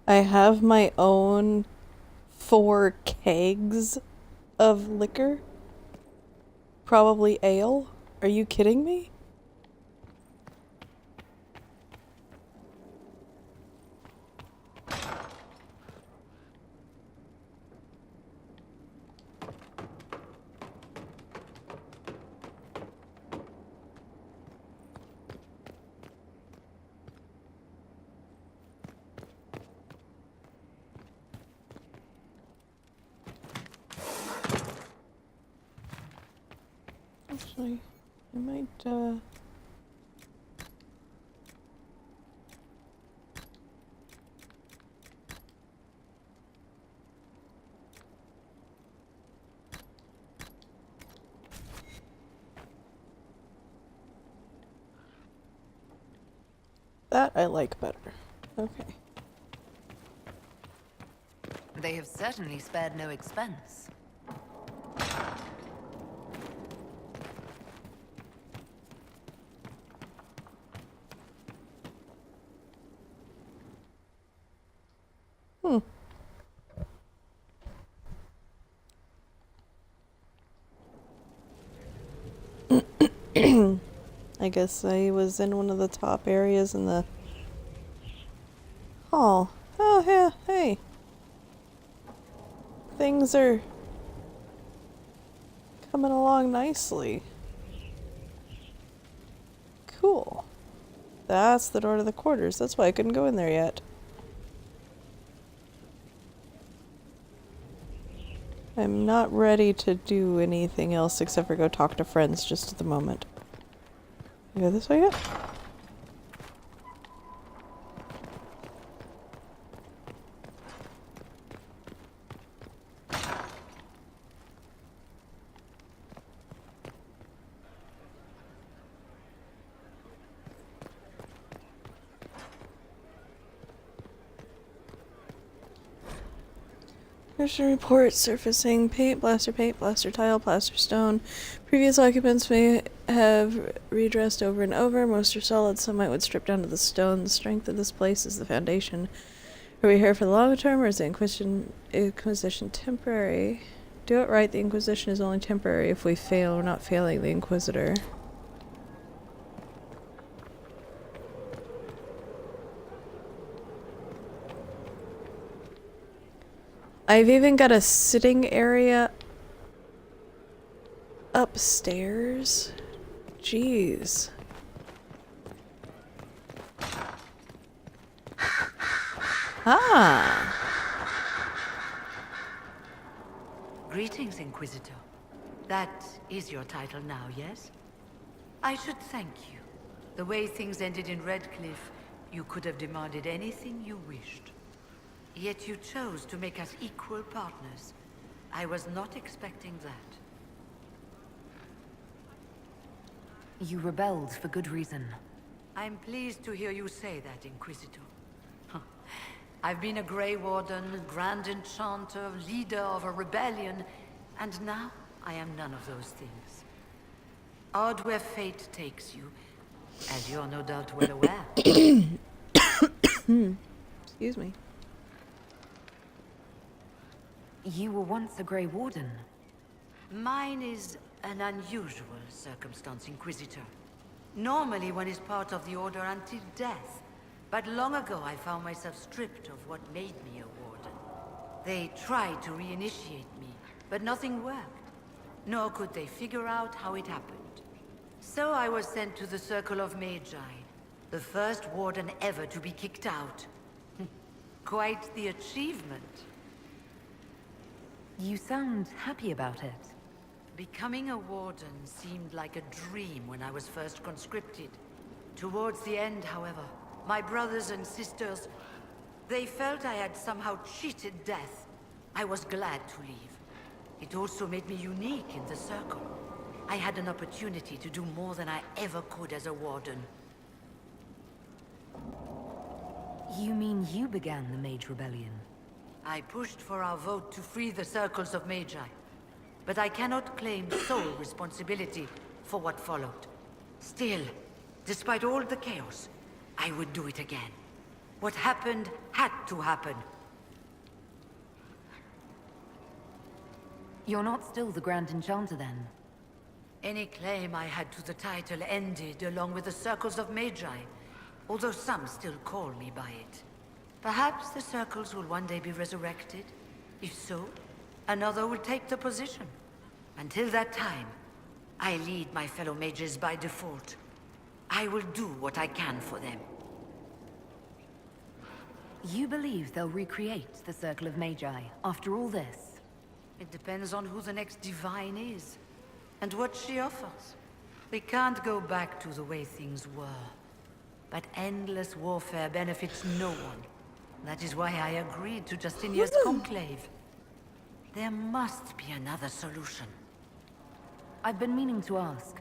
Speaker 1: I have my own 4 kegs of liquor. Probably ale. Are you kidding me? Actually, I might, that I like better. Okay.
Speaker 3: They have certainly spared no expense.
Speaker 1: Hmm. I guess I was in one of the top areas in the hall. Oh, yeah, hey. Things are coming along nicely. Cool. That's the door to the quarters. That's why I couldn't go in there yet. I'm not ready to do anything else except for go talk to friends just at the moment. You go this way yet? Mission report surfacing paint, blaster tile, plaster stone. Previous occupants may have redressed over and over. Most are solid, some might would strip down to the stone. The strength of this place is the foundation. Are we here for the long term, or is the Inquisition temporary? Do it right, the Inquisition is only temporary. If we fail, we're not failing the Inquisitor. I've even got a sitting area upstairs. Jeez. Ah.
Speaker 6: Greetings, Inquisitor. That is your title now, yes? I should thank you. The way things ended in Redcliffe, you could have demanded anything you wished. Yet you chose to make us equal partners. I was not expecting that.
Speaker 3: You rebelled for good reason.
Speaker 6: I'm pleased to hear you say that, Inquisitor. I've been a Grey Warden, Grand Enchanter, leader of a rebellion, and now I am none of those things. Odd where fate takes you, as you're no doubt well aware.
Speaker 1: Excuse me.
Speaker 3: You were once a Grey Warden.
Speaker 6: Mine is an unusual circumstance, Inquisitor. Normally one is part of the Order until death. But long ago I found myself stripped of what made me a Warden. They tried to reinitiate me, but nothing worked. Nor could they figure out how it happened. So I was sent to the Circle of Magi, the first Warden ever to be kicked out. Quite the achievement.
Speaker 3: You sound happy about it.
Speaker 6: Becoming a Warden seemed like a dream when I was first conscripted. Towards the end, however, my brothers and sisters, they felt I had somehow cheated death. I was glad to leave. It also made me unique in the Circle. I had an opportunity to do more than I ever could as a Warden.
Speaker 3: You mean you began the Mage Rebellion?
Speaker 6: I pushed for our vote to free the Circles of Magi. But I cannot claim sole responsibility for what followed. Still, despite all the chaos, I would do it again. What happened had to happen.
Speaker 3: You're not still the Grand Enchanter, then?
Speaker 6: Any claim I had to the title ended along with the Circles of Magi, although some still call me by it. Perhaps the Circles will one day be resurrected. If so, another will take the position. Until that time, I lead my fellow mages by default. I will do what I can for them.
Speaker 3: You believe they'll recreate the Circle of Magi after all this?
Speaker 6: It depends on who the next divine is, and what she offers. We can't go back to the way things were. But endless warfare benefits no one. That is why I agreed to Justinia's conclave. There must be another solution.
Speaker 3: I've been meaning to ask,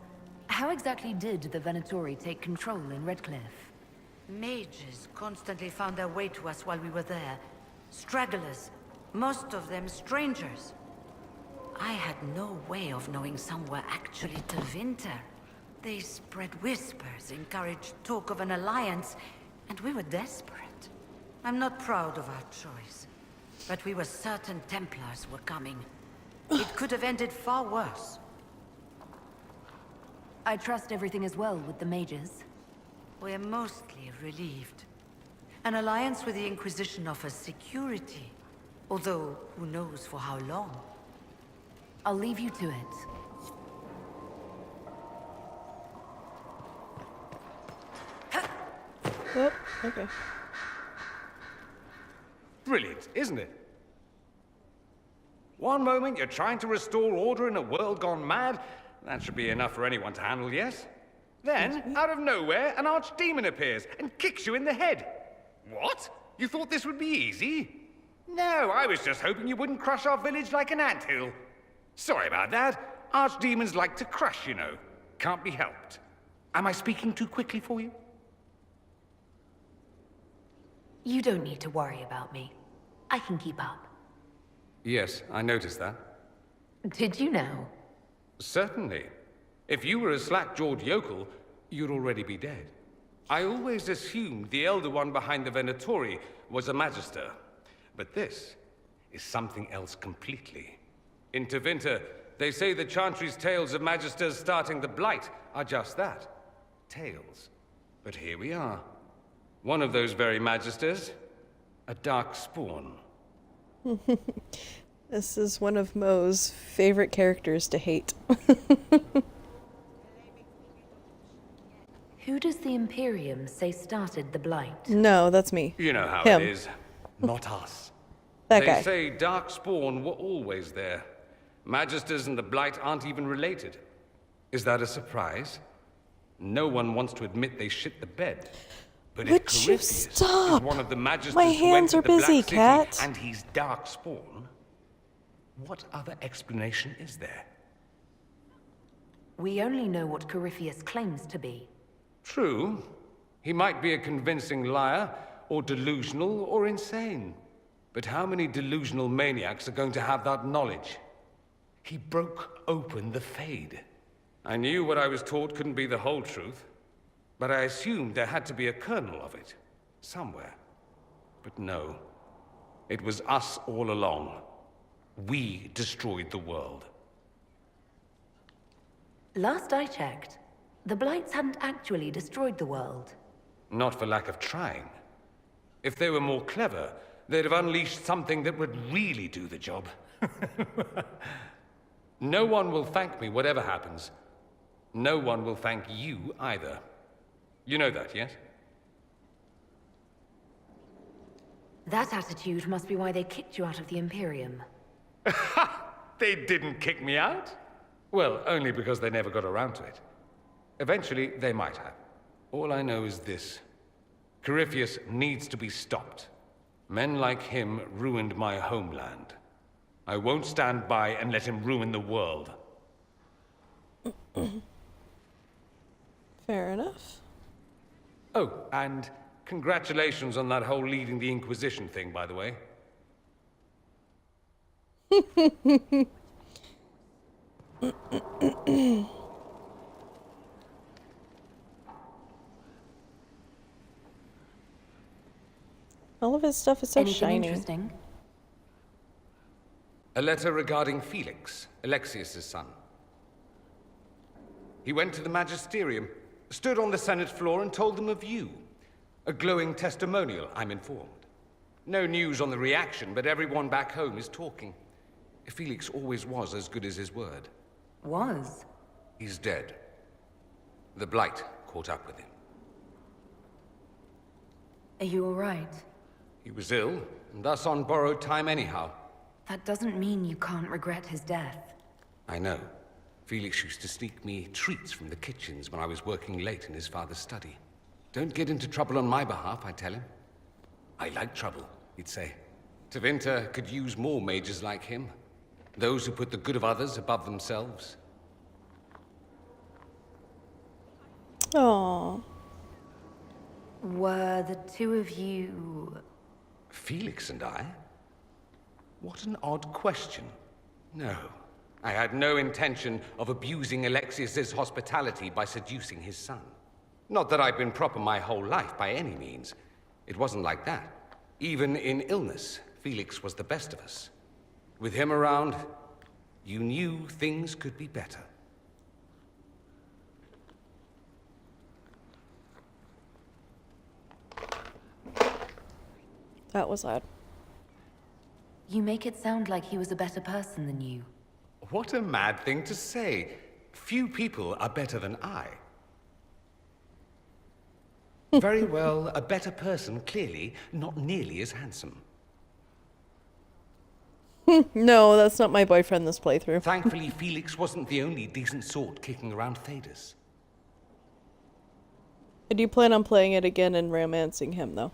Speaker 3: how exactly did the Venatori take control in Redcliffe?
Speaker 6: Mages constantly found their way to us while we were there. Stragglers, most of them strangers. I had no way of knowing some were actually Tevinter. They spread whispers, encouraged talk of an alliance, and we were desperate. I'm not proud of our choice, but we were certain Templars were coming. It could have ended far worse.
Speaker 3: I trust everything is well with the mages.
Speaker 6: We're mostly relieved. An alliance with the Inquisition offers security, although who knows for how long.
Speaker 3: I'll leave you to it.
Speaker 1: Oh, okay.
Speaker 7: Brilliant, isn't it? One moment you're trying to restore order in a world gone mad. That should be enough for anyone to handle, yes? Then, out of nowhere, an archdemon appears and kicks you in the head. What? You thought this would be easy? No, I was just hoping you wouldn't crush our village like an anthill. Sorry about that. Archdemons like to crush, you know. Can't be helped. Am I speaking too quickly for you?
Speaker 3: You don't need to worry about me. I can keep up.
Speaker 7: Yes, I noticed that.
Speaker 3: Did you know?
Speaker 7: Certainly. If you were a slack-jawed yokel, you'd already be dead. I always assumed the Elder One behind the Venatori was a Magister. But this is something else completely. In Tevinter, they say the Chantry's tales of Magisters starting the Blight are just that. Tales. But here we are. One of those very Magisters. A dark spawn.
Speaker 1: This is one of Mo's favorite characters to hate.
Speaker 3: Who does the Imperium say started the Blight?
Speaker 1: No, that's me.
Speaker 7: You know how
Speaker 1: Him.
Speaker 7: it is. Not us.
Speaker 1: That
Speaker 7: They
Speaker 1: guy.
Speaker 7: say dark spawn were always there. Magisters and the Blight aren't even related. Is that a surprise? No one wants to admit they shit the bed. But
Speaker 1: Would
Speaker 7: if
Speaker 1: you
Speaker 7: Corypheus
Speaker 1: stop?
Speaker 7: is one of the Magisters
Speaker 1: My
Speaker 7: who
Speaker 1: hands
Speaker 7: entered
Speaker 1: are
Speaker 7: the Black
Speaker 1: busy,
Speaker 7: City
Speaker 1: Cat.
Speaker 7: and he's dark spawn, what other explanation is there?
Speaker 3: We only know what Corypheus claims to be.
Speaker 7: True. He might be a convincing liar, or delusional, or insane. But how many delusional maniacs are going to have that knowledge? He broke open the Fade. I knew what I was taught couldn't be the whole truth, but I assumed there had to be a kernel of it, somewhere. But no. It was us all along. We destroyed the world.
Speaker 3: Last I checked, the Blights hadn't actually destroyed the world.
Speaker 7: Not for lack of trying. If they were more clever, they'd have unleashed something that would really do the job. No one will thank me, whatever happens. No one will thank you either. You know that, yes?
Speaker 3: That attitude must be why they kicked you out of the Imperium.
Speaker 7: They didn't kick me out? Well, only because they never got around to it. Eventually, they might have. All I know is this. Corypheus needs to be stopped. Men like him ruined my homeland. I won't stand by and let him ruin the world.
Speaker 1: Fair enough.
Speaker 7: Oh, and congratulations on that whole leading the Inquisition thing, by the way.
Speaker 1: All of his stuff is so
Speaker 3: Anything
Speaker 1: shiny.
Speaker 3: interesting?
Speaker 7: A letter regarding Felix, Alexius's son. He went to the magisterium, stood on the Senate floor and told them of you. A glowing testimonial, I'm informed. No news on the reaction, but everyone back home is talking. Felix always was as good as his word.
Speaker 3: Was?
Speaker 7: He's dead. The blight caught up with him.
Speaker 3: Are you alright?
Speaker 7: He was ill, and thus on borrowed time anyhow.
Speaker 3: That doesn't mean you can't regret his death.
Speaker 7: I know. Felix used to sneak me treats from the kitchens when I was working late in his father's study. Don't get into trouble on my behalf, I tell him. I like trouble, he'd say. Tevinter could use more mages like him. Those who put the good of others above themselves.
Speaker 1: Aww.
Speaker 3: Were the two of you...
Speaker 7: Felix and I? What an odd question. No, I had no intention of abusing Alexius's hospitality by seducing his son. Not that I've been proper my whole life, by any means. It wasn't like that. Even in illness, Felix was the best of us. With him around, you knew things could be better.
Speaker 1: That was odd.
Speaker 3: You make it sound like he was a better person than you.
Speaker 7: What a mad thing to say. Few people are better than I. Very well, a better person, clearly, not nearly as handsome.
Speaker 1: No, that's not my boyfriend this playthrough.
Speaker 7: Thankfully, Felix wasn't the only decent sort kicking around Thedas.
Speaker 1: I do plan on playing it again and romancing him, though.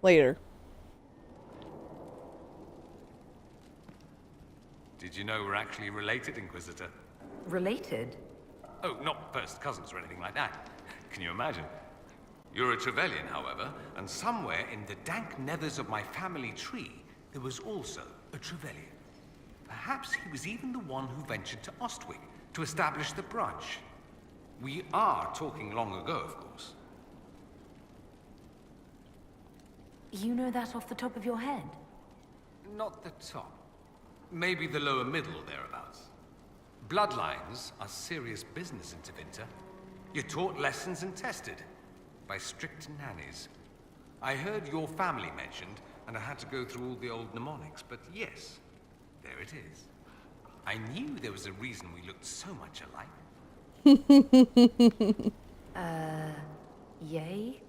Speaker 1: Later.
Speaker 7: Did you know we're actually related, Inquisitor?
Speaker 3: Related?
Speaker 7: Oh, not first cousins or anything like that. Can you imagine? You're a Trevelyan, however, and somewhere in the dank nethers of my family tree, there was also a Trevelyan. Perhaps he was even the one who ventured to Ostwick to establish the branch. We are talking long ago, of course.
Speaker 3: You know that off the top of your head?
Speaker 7: Not the top. Maybe the lower middle or thereabouts. Bloodlines are serious business in Tevinter. You're taught lessons and tested by strict nannies. I heard your family mentioned, and I had to go through all the old mnemonics, but yes, there it is. I knew there was a reason we looked so much alike.
Speaker 3: Yay?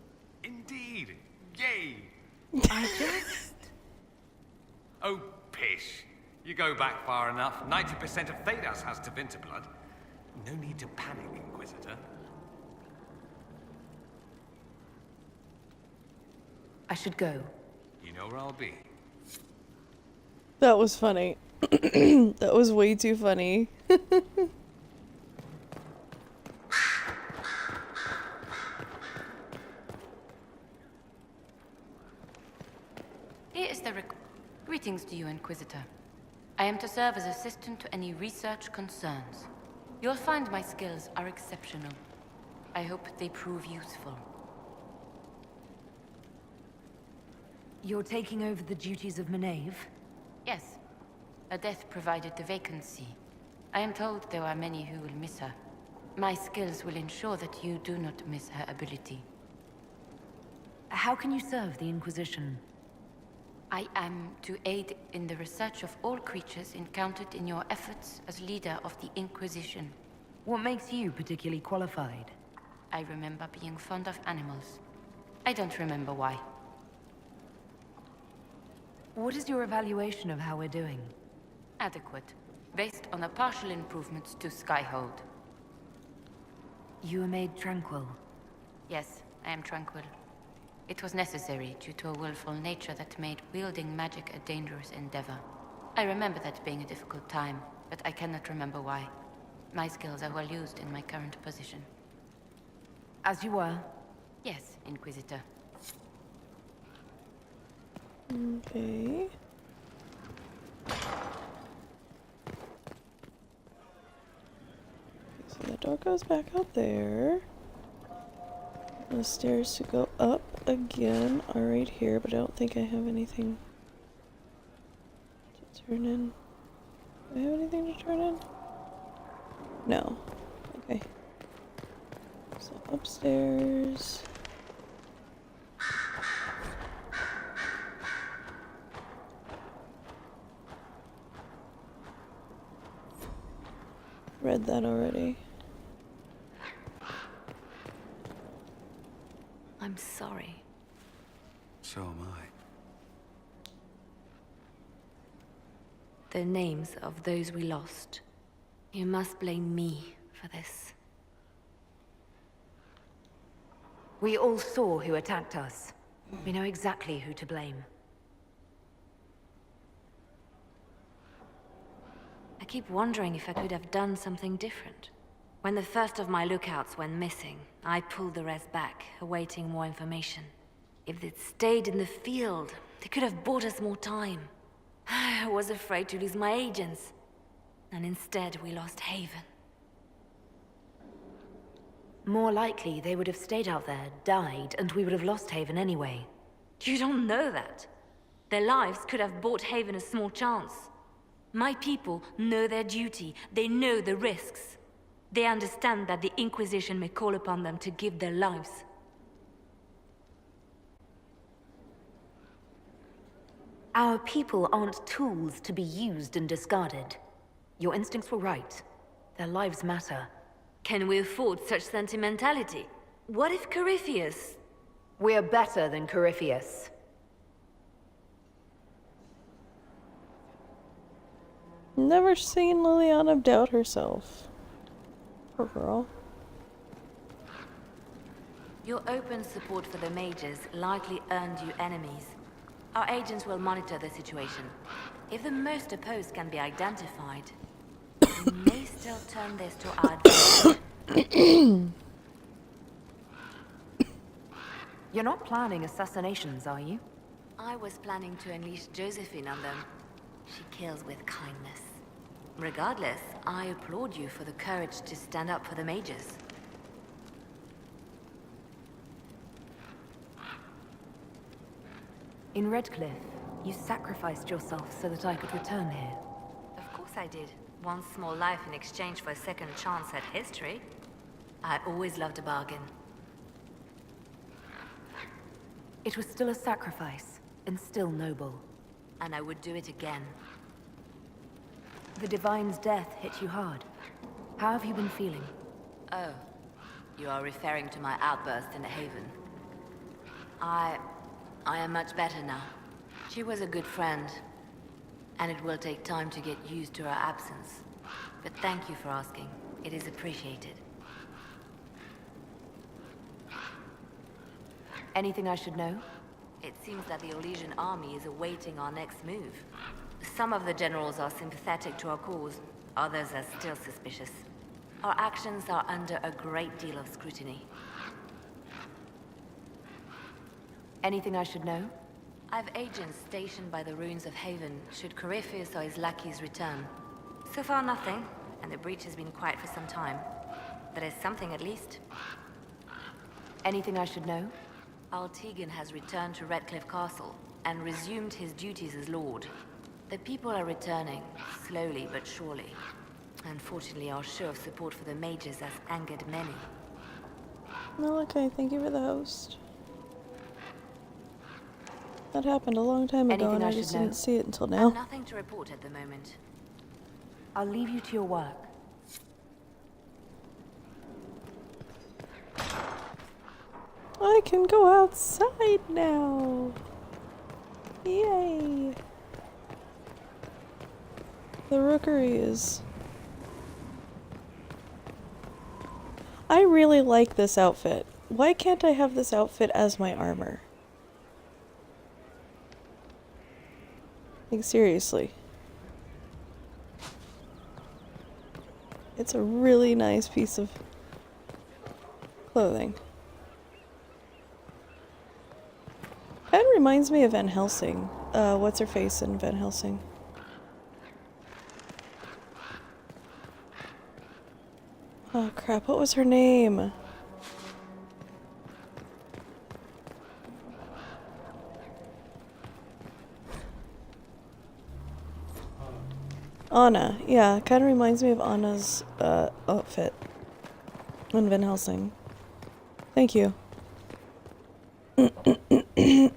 Speaker 7: Indeed, yay!
Speaker 3: I just...
Speaker 7: Oh, pish. You go back far enough. 90% of Thedas has Tevinter blood. No need to panic, Inquisitor.
Speaker 3: I should go.
Speaker 7: You know where I'll be.
Speaker 1: That was funny. That was way too funny.
Speaker 2: Here is the Greetings to you, Inquisitor. I am to serve as assistant to any research concerns. You'll find my skills are exceptional. I hope they prove useful.
Speaker 3: You're taking over the duties of Maeve?
Speaker 2: Yes. Her death provided the vacancy. I am told there are many who will miss her. My skills will ensure that you do not miss her ability.
Speaker 3: How can you serve the Inquisition?
Speaker 2: I am to aid in the research of all creatures encountered in your efforts as leader of the Inquisition.
Speaker 3: What makes you particularly qualified?
Speaker 2: I remember being fond of animals. I don't remember why.
Speaker 3: What is your evaluation of how we're doing?
Speaker 2: Adequate, based on the partial improvements to Skyhold.
Speaker 3: You were made tranquil.
Speaker 2: Yes, I am tranquil. It was necessary due to a willful nature that made wielding magic a dangerous endeavor. I remember that being a difficult time, but I cannot remember why. My skills are well used in my current position.
Speaker 3: As you were?
Speaker 2: Yes, Inquisitor.
Speaker 1: Okay. So the door goes back out there. The stairs to go up again are right here, but I don't think I have anything to turn in. Do I have anything to turn in? No. Okay. So upstairs. Read that already.
Speaker 2: I'm sorry.
Speaker 4: So am I.
Speaker 2: The names of those we lost. You must blame me for this.
Speaker 3: We all saw who attacked us. We know exactly who to blame.
Speaker 2: I keep wondering if I could have done something different. When the first of my lookouts went missing, I pulled the rest back, awaiting more information. If they'd stayed in the field, they could have bought us more time. I was afraid to lose my agents. And instead, we lost Haven.
Speaker 3: More likely, they would have stayed out there, died, and we would have lost Haven anyway.
Speaker 2: You don't know that. Their lives could have bought Haven a small chance. My people know their duty. They know the risks. They understand that the Inquisition may call upon them to give their lives.
Speaker 3: Our people aren't tools to be used and discarded. Your instincts were right. Their lives matter.
Speaker 2: Can we afford such sentimentality? What if Corypheus...
Speaker 3: We're better than Corypheus.
Speaker 1: Never seen Liliana doubt herself. Poor girl.
Speaker 2: Your open support for the mages likely earned you enemies. Our agents will monitor the situation. If the most opposed can be identified, we may still turn this to our advantage.
Speaker 3: You're not planning assassinations, are you?
Speaker 2: I was planning to unleash Josephine on them. She kills with kindness. Regardless, I applaud you for the courage to stand up for the mages.
Speaker 3: In Redcliffe, you sacrificed yourself so that I could return here.
Speaker 2: Of course I did. One small life in exchange for a second chance at history. I always loved a bargain.
Speaker 3: It was still a sacrifice, and still noble.
Speaker 2: And I would do it again.
Speaker 3: The Divine's death hit you hard. How have you been feeling?
Speaker 2: Oh, you are referring to my outburst in the Haven. I am much better now. She was a good friend, and it will take time to get used to her absence. But thank you for asking. It is appreciated.
Speaker 3: Anything I should know?
Speaker 2: It seems that the Elysian army is awaiting our next move. Some of the generals are sympathetic to our cause, others are still suspicious. Our actions are under a great deal of scrutiny.
Speaker 3: Anything I should know?
Speaker 2: I've agents stationed by the ruins of Haven, should Corypheus or his lackeys return. So far nothing, and the breach has been quiet for some time. There is something at least.
Speaker 3: Anything I should know?
Speaker 2: Altegan has returned to Redcliffe Castle, and resumed his duties as Lord. The people are returning, slowly but surely. Unfortunately, our show of support for the mages has angered many.
Speaker 1: Okay, thank you for the host. That happened a long time ago, and I just didn't see it until now.
Speaker 2: Nothing to report at the moment.
Speaker 3: I'll leave you to your work.
Speaker 1: I can go outside now! Yay! The rookery is... I really like this outfit. Why can't I have this outfit as my armor? Like, seriously. It's a really nice piece of clothing. That reminds me of Van Helsing. What's her face in Van Helsing? Oh crap, what was her name? Anna. Yeah, kind of reminds me of Anna's outfit in Van Helsing. Thank you. Okay,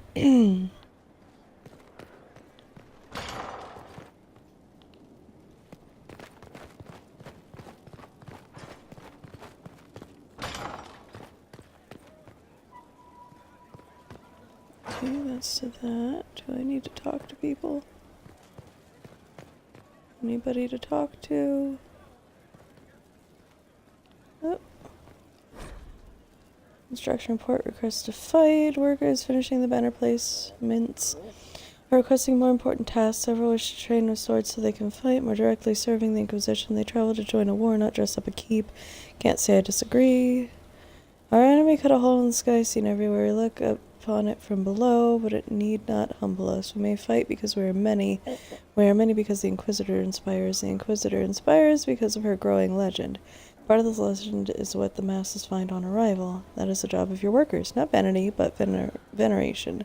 Speaker 1: that's to that. Do I need to talk to people? Anybody to talk to? Oh. Instruction report request to fight. Workers finishing the banner placements are requesting more important tasks. Several wish to train with swords so they can fight more directly, serving the Inquisition. They travel to join a war, not dress up a keep. Can't say I disagree. Our enemy cut a hole in the sky, seen everywhere. We look upon it from below, but it need not humble us. We may fight because we are many. We are many because the Inquisitor inspires. The Inquisitor inspires because of her growing legend. Part of this legend is what the masses find on arrival. That is the job of your workers. Not vanity, but veneration.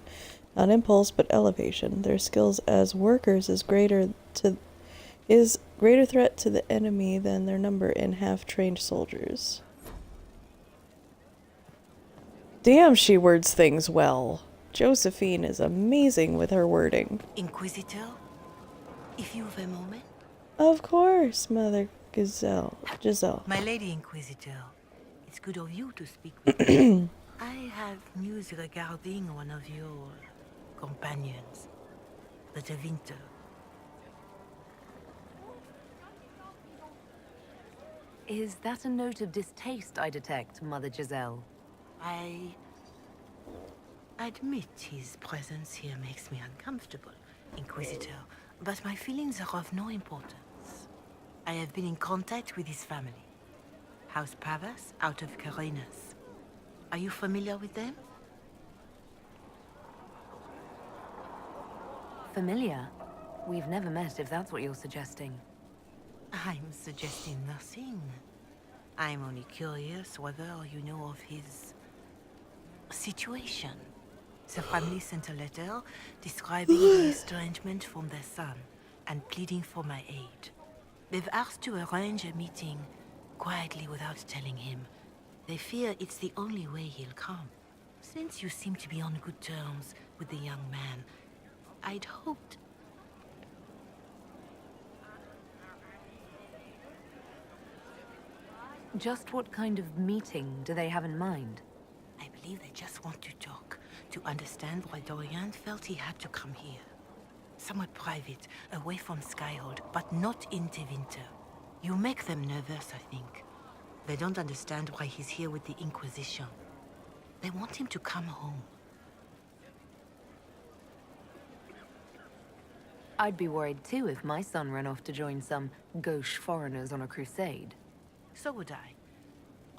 Speaker 1: Not impulse, but elevation. Their skills as workers is greater threat to the enemy than their number in half-trained soldiers. Damn, she words things well. Josephine is amazing with her wording.
Speaker 6: Inquisitor, if you have a moment.
Speaker 1: Of course, Mother Giselle.
Speaker 6: My Lady Inquisitor, it's good of you to speak with me. I have news regarding one of your companions, the De Winter.
Speaker 3: Is that a note of distaste I detect, Mother Giselle?
Speaker 6: I admit his presence here makes me uncomfortable, Inquisitor, but my feelings are of no importance. I have been in contact with his family. House Pavas, out of Carenas. Are you familiar with them?
Speaker 3: Familiar? We've never met, if that's what you're suggesting.
Speaker 6: I'm suggesting nothing. I'm only curious whether you know of his situation. The family sent a letter describing the estrangement from their son and pleading for my aid. They've asked to arrange a meeting quietly without telling him. They fear it's the only way he'll come. Since you seem to be on good terms with the young man, I'd hoped...
Speaker 3: Just what kind of meeting do they have in mind?
Speaker 6: I believe they just want to talk, to understand why Dorian felt he had to come here. Somewhat private, away from Skyhold, but not in Tevinter. You make them nervous, I think. They don't understand why he's here with the Inquisition. They want him to come home.
Speaker 3: I'd be worried too if my son ran off to join some gauche foreigners on a crusade.
Speaker 6: So would I.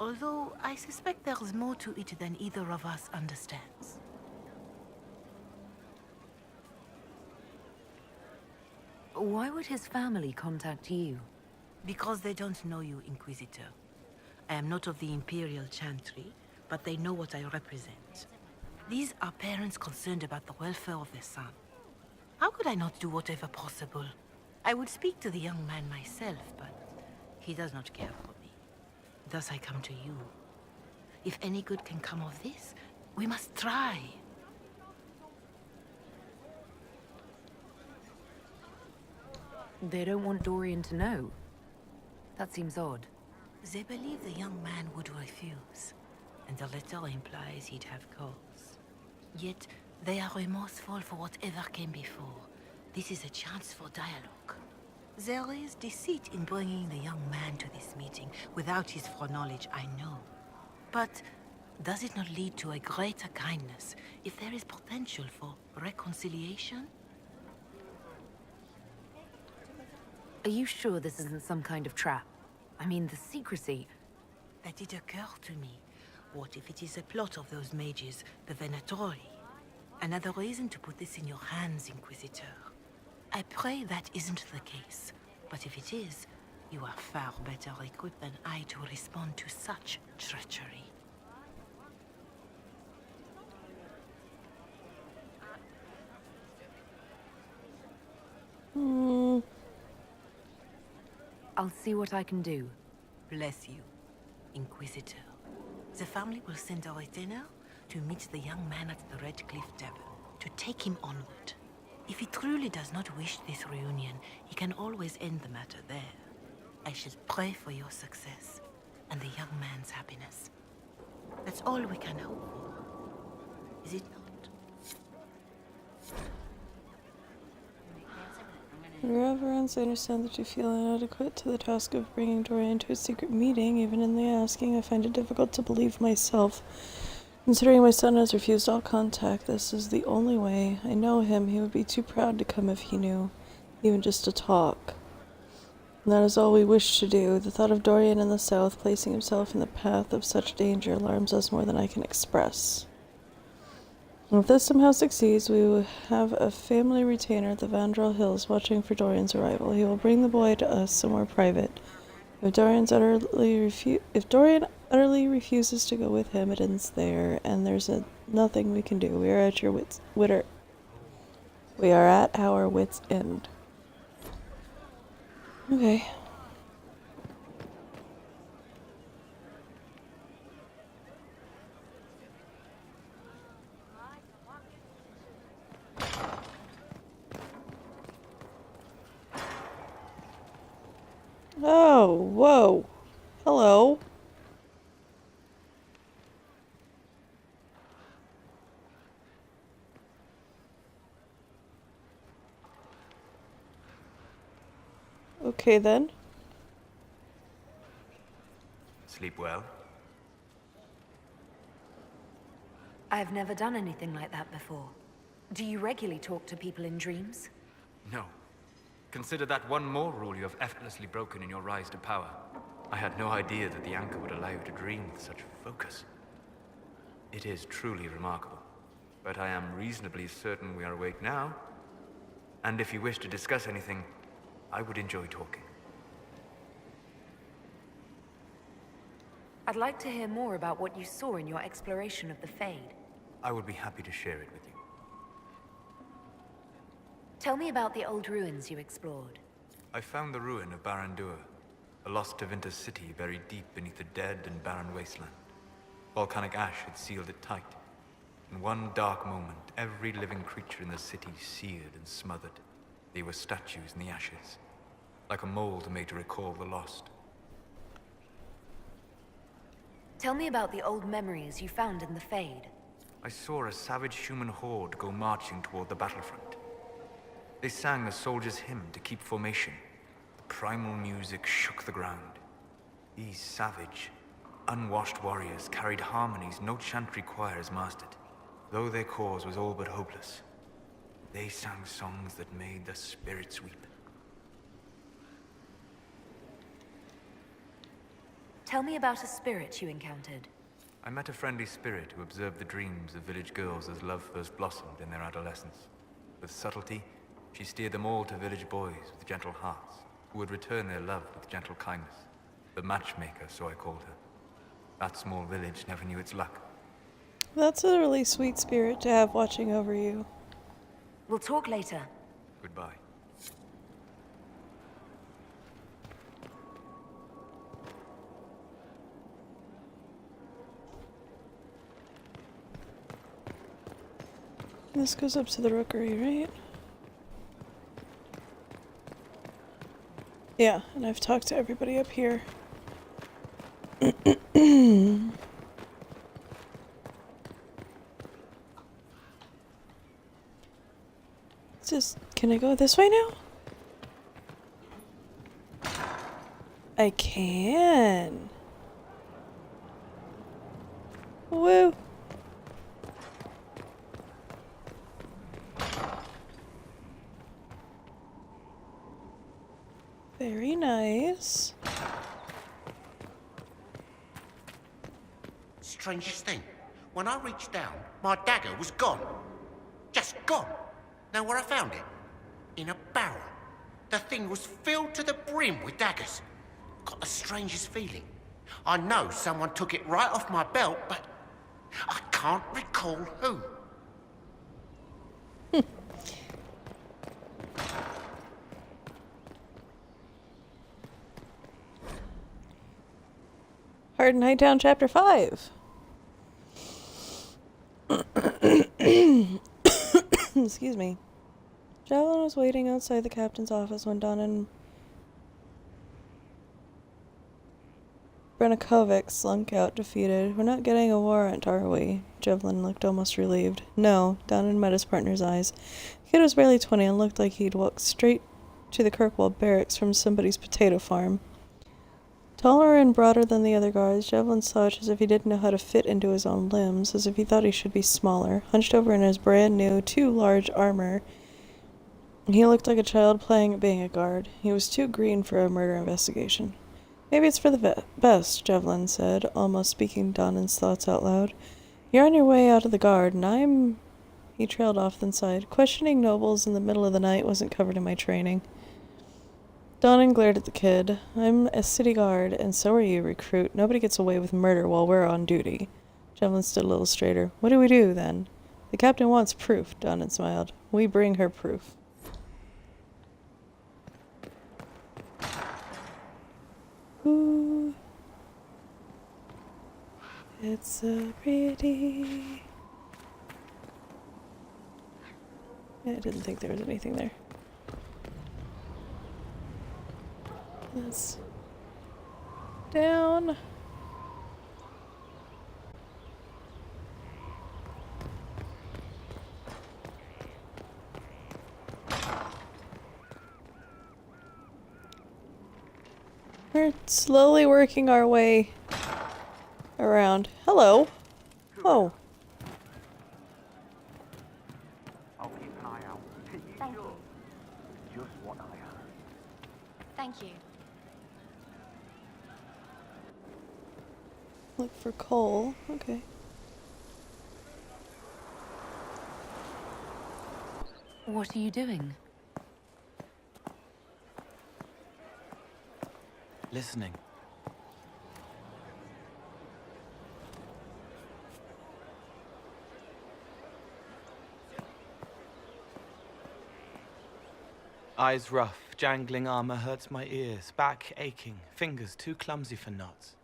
Speaker 6: Although I suspect there's more to it than either of us understands.
Speaker 3: Why would his family contact you?
Speaker 6: Because they don't know you, Inquisitor. I am not of the Imperial Chantry, but they know what I represent. These are parents concerned about the welfare of their son. How could I not do whatever possible? I would speak to the young man myself, but he does not care for me. Thus I come to you. If any good can come of this, we must try.
Speaker 3: They don't want Dorian to know. That seems odd.
Speaker 6: They believe the young man would refuse, and the letter implies he'd have cause. Yet, they are remorseful for whatever came before. This is a chance for dialogue. There is deceit in bringing the young man to this meeting without his foreknowledge, I know. But does it not lead to a greater kindness if there is potential for reconciliation?
Speaker 3: Are you sure this isn't some kind of trap? I mean, the secrecy...
Speaker 6: That did occur to me. What if it is a plot of those mages, the Venatori? Another reason to put this in your hands, Inquisitor. I pray that isn't the case. But if it is, you are far better equipped than I to respond to such treachery.
Speaker 3: I'll see what I can do.
Speaker 6: Bless you, Inquisitor. The family will send our dinner to meet the young man at the Red Cliff Tavern, to take him onward. If he truly does not wish this reunion, he can always end the matter there. I shall pray for your success and the young man's happiness. That's all we can hope for, is it not?
Speaker 1: Reverence, I understand that you feel inadequate to the task of bringing Dorian to a secret meeting. Even in the asking, I find it difficult to believe myself. Considering my son has refused all contact, this is the only way. I know him. He would be too proud to come if he knew, even just to talk. And that is all we wish to do. The thought of Dorian in the south placing himself in the path of such danger alarms us more than I can express. If this somehow succeeds, we will have a family retainer at the Vandrel Hills watching for Dorian's arrival. He will bring the boy to us somewhere private. If Dorian utterly refuses to go with him, it ends there, and there's nothing we can do. We are at our wits' end. Okay. Oh, whoa. Hello. Okay then.
Speaker 5: Sleep well?
Speaker 3: I've never done anything like that before. Do you regularly talk to people in dreams?
Speaker 5: No. Consider that one more rule you have effortlessly broken in your rise to power. I had no idea that the anchor would allow you to dream with such focus. It is truly remarkable. But I am reasonably certain we are awake now. And if you wish to discuss anything, I would enjoy talking.
Speaker 3: I'd like to hear more about what you saw in your exploration of the Fade.
Speaker 5: I would be happy to share it with you.
Speaker 3: Tell me about the old ruins you explored.
Speaker 5: I found the ruin of Barandur, a lost Tevinter city buried deep beneath a dead and barren wasteland. Volcanic ash had sealed it tight. In one dark moment, every living creature in the city seared and smothered. They were statues in the ashes, like a mold made to recall the lost.
Speaker 3: Tell me about the old memories you found in the Fade.
Speaker 5: I saw a savage human horde go marching toward the battlefront. They sang a soldier's hymn to keep formation. The primal music shook the ground. These savage, unwashed warriors carried harmonies no chantry choirs mastered. Though their cause was all but hopeless, they sang songs that made the spirits weep.
Speaker 3: Tell me about a spirit you encountered.
Speaker 5: I met a friendly spirit who observed the dreams of village girls as love first blossomed in their adolescence. With subtlety, she steered them all to village boys with gentle hearts, who would return their love with gentle kindness. The matchmaker, so I called her. That small village never knew its luck.
Speaker 1: That's a really sweet spirit to have watching over you.
Speaker 3: We'll talk later.
Speaker 5: Goodbye.
Speaker 1: This goes up to the rookery, right? Yeah, and I've talked to everybody up here. Can I go this way now? I can. Woo. Very nice.
Speaker 8: Strangest thing, when I reached down, my dagger was gone. Just gone. Know where I found it? In a barrel. The thing was filled to the brim with daggers. Got the strangest feeling. I know someone took it right off my belt, but I can't recall who.
Speaker 1: Nighttown Chapter 5. Excuse me. Javelin was waiting outside the captain's office when Don and Brennakovic slunk out defeated. We're not getting a warrant, are we? Javelin looked almost relieved. No, Don met his partner's eyes. The kid was barely 20 and looked like he'd walked straight to the Kirkwall barracks from somebody's potato farm. Taller and broader than the other guards, Javelin slouched as if he didn't know how to fit into his own limbs, as if he thought he should be smaller. Hunched over in his brand new, too large armor, he looked like a child playing at being a guard. He was too green for a murder investigation. Maybe it's for the best, Javelin said, almost speaking Donan's thoughts out loud. You're on your way out of the guard, and I'm... He trailed off, then sighed. Questioning nobles in the middle of the night wasn't covered in my training. Donan glared at the kid. I'm a city guard, and so are you, recruit. Nobody gets away with murder while we're on duty. Javelin stood a little straighter. What do we do, then? The captain wants proof, Donan smiled. We bring her proof. Ooh. It's so pretty. I didn't think there was anything there. Let's down. We're slowly working our way around. Hello. Oh.
Speaker 9: I'll keep an eye out.
Speaker 2: Thank you.
Speaker 9: Just what I heard.
Speaker 2: Thank you.
Speaker 1: Look for coal. Okay.
Speaker 3: What are you doing?
Speaker 10: Listening. Eyes rough, jangling armor hurts my ears, back aching, fingers too clumsy for knots.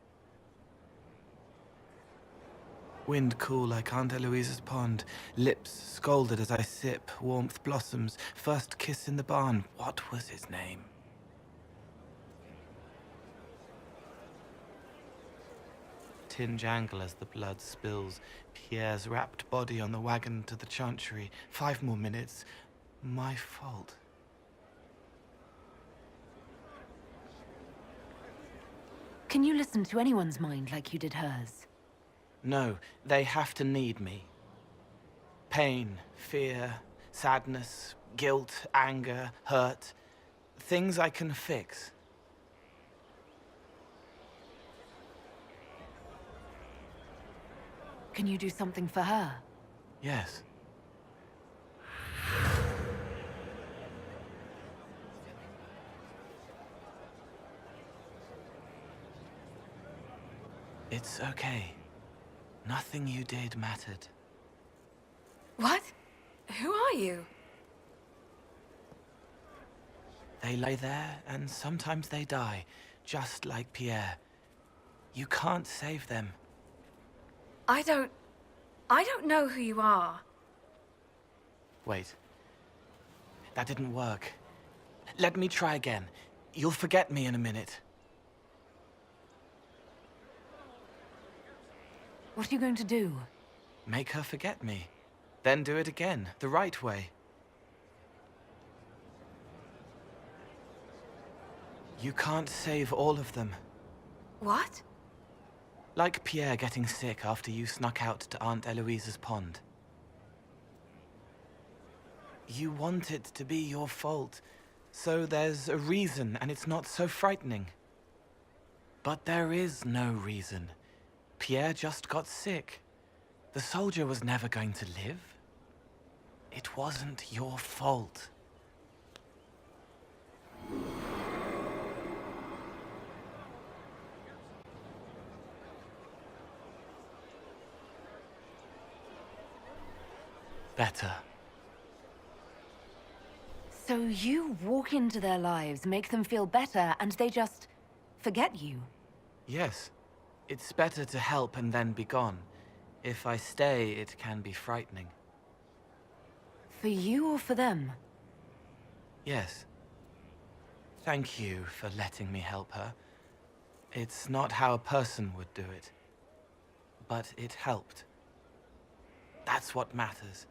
Speaker 10: Wind cool like Aunt Eloise's pond, lips scalded as I sip, warmth blossoms, first kiss in the barn, what was his name? Tin jangle as the blood spills, Pierre's wrapped body on the wagon to the chantry, 5 more minutes, my fault.
Speaker 3: Can you listen to anyone's mind like you did hers?
Speaker 10: No, they have to need me. Pain, fear, sadness, guilt, anger, hurt. Things I can fix.
Speaker 3: Can you do something for her?
Speaker 10: Yes. It's okay. Nothing you did mattered.
Speaker 2: What? Who are you?
Speaker 10: They lay there, and sometimes they die, just like Pierre. You can't save them.
Speaker 2: I don't know who you are.
Speaker 10: Wait. That didn't work. Let me try again. You'll forget me in a minute.
Speaker 3: What are you going to do?
Speaker 10: Make her forget me. Then do it again, the right way. You can't save all of them.
Speaker 2: What?
Speaker 10: Like Pierre getting sick after you snuck out to Aunt Eloise's pond. You want it to be your fault, so there's a reason and it's not so frightening. But there is no reason. Pierre just got sick. The soldier was never going to live. It wasn't your fault. Better.
Speaker 3: So you walk into their lives, make them feel better, and they just forget you?
Speaker 10: Yes. It's better to help and then be gone. If I stay, it can be frightening.
Speaker 3: For you or for them?
Speaker 10: Yes. Thank you for letting me help her. It's not how a person would do it. But it helped. That's what matters.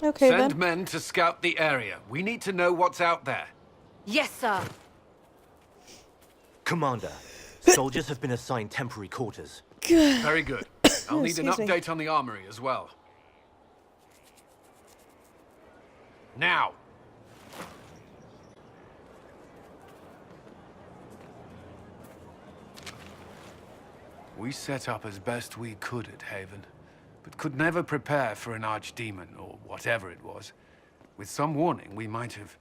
Speaker 1: Okay,
Speaker 11: Send
Speaker 1: then.
Speaker 11: men to scout the area. We need to know what's out there.
Speaker 3: Yes, sir.
Speaker 12: Commander, soldiers have been assigned temporary quarters.
Speaker 11: Very good. I'll need an
Speaker 1: Excuse me.
Speaker 11: update on the armory as well. Now! We set up as best we could at Haven, but could never prepare for an archdemon, or whatever it was. With some warning, we might have...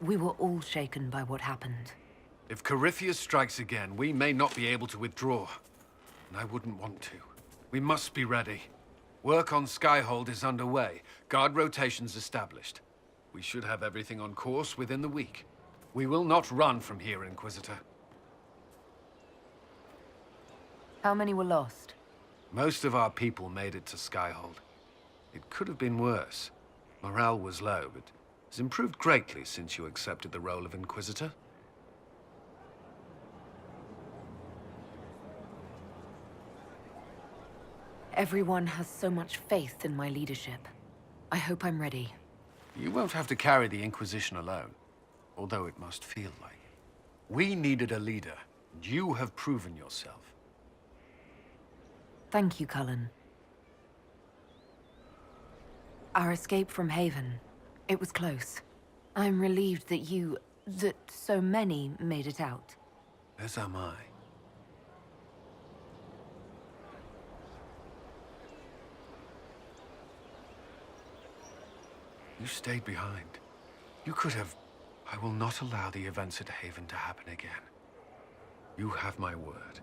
Speaker 3: We were all shaken by what happened.
Speaker 11: If Corypheus strikes again, we may not be able to withdraw. And I wouldn't want to. We must be ready. Work on Skyhold is underway. Guard rotations established. We should have everything on course within the week. We will not run from here, Inquisitor.
Speaker 3: How many were lost?
Speaker 11: Most of our people made it to Skyhold. It could have been worse. Morale was low, but has improved greatly since you accepted the role of Inquisitor.
Speaker 3: Everyone has so much faith in my leadership. I hope I'm ready.
Speaker 11: You won't have to carry the Inquisition alone, although it must feel like it. We needed a leader, and you have proven yourself.
Speaker 3: Thank you, Cullen. Our escape from Haven, it was close. I'm relieved that so many made it out.
Speaker 11: As am I. You stayed behind. You could have... I will not allow the events at Haven to happen again. You have my word.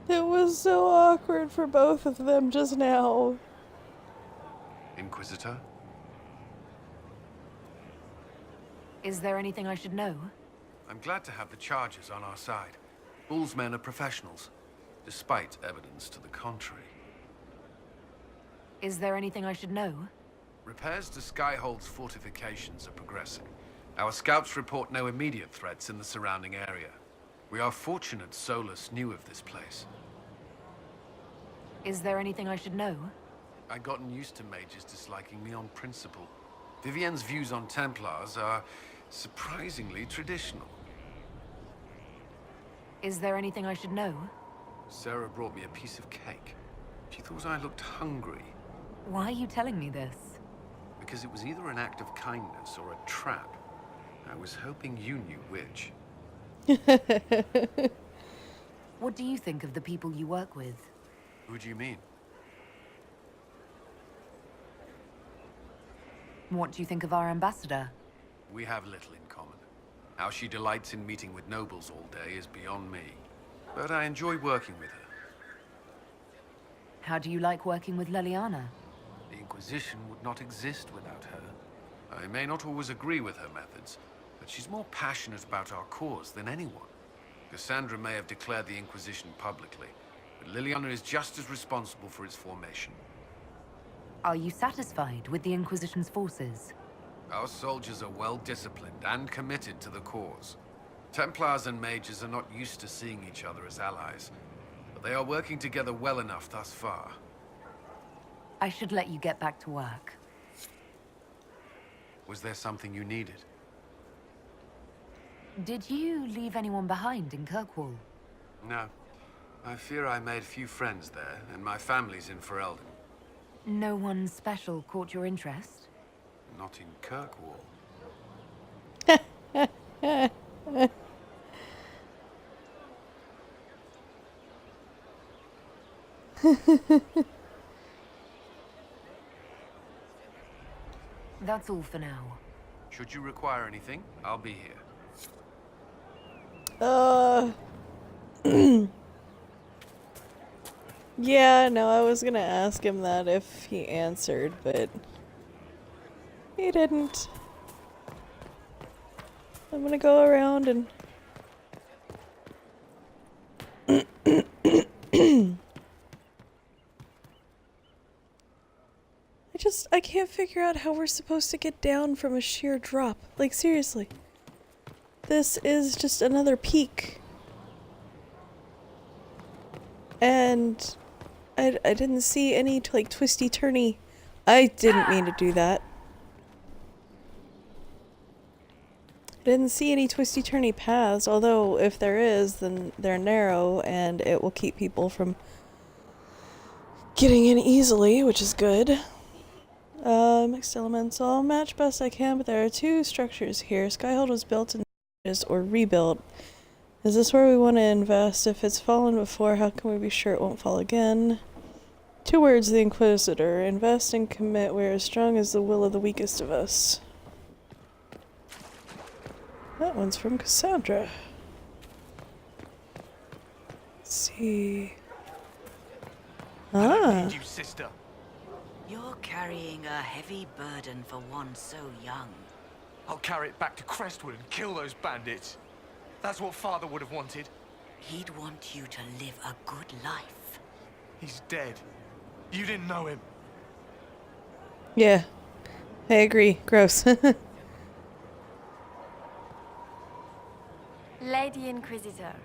Speaker 1: It was so awkward for both of them just now.
Speaker 11: Inquisitor?
Speaker 3: Is there anything I should know?
Speaker 11: I'm glad to have the Chargers on our side. Bull's men are professionals, despite evidence to the contrary.
Speaker 3: Is there anything I should know?
Speaker 11: Repairs to Skyhold's fortifications are progressing. Our scouts report no immediate threats in the surrounding area. We are fortunate Solus knew of this place.
Speaker 3: Is there anything I should know?
Speaker 11: I'd gotten used to mages disliking me on principle. Vivienne's views on Templars are surprisingly traditional.
Speaker 3: Is there anything I should know?
Speaker 11: Sarah brought me a piece of cake. She thought I looked hungry,
Speaker 3: Why are you telling me this?
Speaker 11: because it was either an act of kindness or a trap. I was hoping you knew which.
Speaker 3: What do you think of the people you work with?
Speaker 11: Who do you mean?
Speaker 3: What do you think of our ambassador?
Speaker 11: We have little in common. How she delights in meeting with nobles all day is beyond me. But I enjoy working with her.
Speaker 3: How do you like working with Leliana?
Speaker 11: The Inquisition would not exist without her. I may not always agree with her methods, but she's more passionate about our cause than anyone. Cassandra may have declared the Inquisition publicly, but Liliana is just as responsible for its formation.
Speaker 3: Are you satisfied with the Inquisition's forces?
Speaker 11: Our soldiers are well disciplined and committed to the cause. Templars and mages are not used to seeing each other as allies, but they are working together well enough thus far.
Speaker 3: I should let you get back to work.
Speaker 11: Was there something you needed?
Speaker 3: Did you leave anyone behind in Kirkwall?
Speaker 11: No. I fear I made few friends there, and my family's in Ferelden.
Speaker 3: No one special caught your interest?
Speaker 11: Not in Kirkwall.
Speaker 3: That's all for now.
Speaker 11: Should you require anything, I'll be here.
Speaker 1: Yeah, no, I was gonna ask him that if he answered, but he didn't. I'm gonna go around and I can't figure out how we're supposed to get down from a sheer drop. Like, seriously. This is just another peak. And I didn't see any, like, twisty-turny. I didn't mean to do that. I didn't see any twisty-turny paths, although if there is, then they're narrow and it will keep people from getting in easily, which is good. Mixed elements. I'll match best I can, but there are two structures here. Skyhold was built and or rebuilt. Is this where we want to invest? If it's fallen before, how can we be sure it won't fall again? 2 words, the Inquisitor. Invest and commit. We are as strong as the will of the weakest of us. That one's from Cassandra. Let's see.
Speaker 8: I don't
Speaker 1: Ah.
Speaker 8: need you, sister.
Speaker 6: You're carrying a heavy burden for one so young.
Speaker 8: I'll carry it back to Crestwood and kill those bandits. That's what Father would have wanted.
Speaker 6: He'd want you to live a good life.
Speaker 8: He's dead. You didn't know him.
Speaker 1: Yeah. I agree. Gross.
Speaker 2: Lady Inquisitor,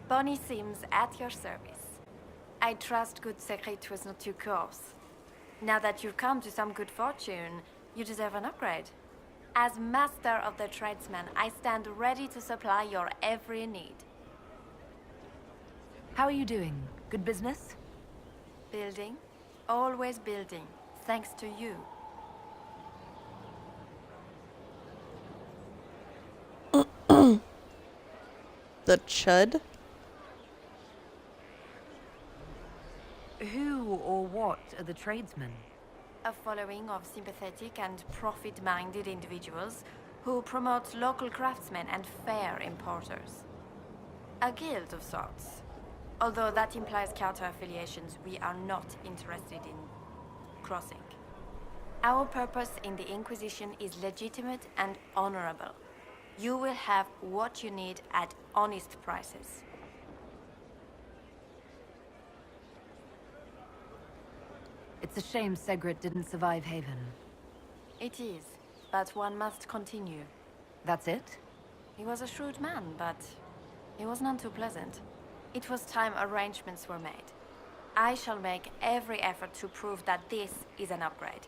Speaker 2: Bonnie Sims at your service. I trust good Secret was not too coarse. Now that you've come to some good fortune, you deserve an upgrade. As Master of the Tradesman, I stand ready to supply your every need.
Speaker 3: How are you doing? Good business?
Speaker 2: Building, always building, thanks to you.
Speaker 1: The Chud?
Speaker 3: Who or what are the tradesmen?
Speaker 2: A following of sympathetic and profit-minded individuals who promote local craftsmen and fair importers. A guild of sorts. Although that implies counter-affiliations we are not interested in crossing. Our purpose in the Inquisition is legitimate and honorable. You will have what you need at honest prices.
Speaker 3: It's a shame Segret didn't survive Haven.
Speaker 2: It is, but one must continue.
Speaker 3: That's it?
Speaker 2: He was a shrewd man, but he was none too pleasant. It was time arrangements were made. I shall make every effort to prove that this is an upgrade.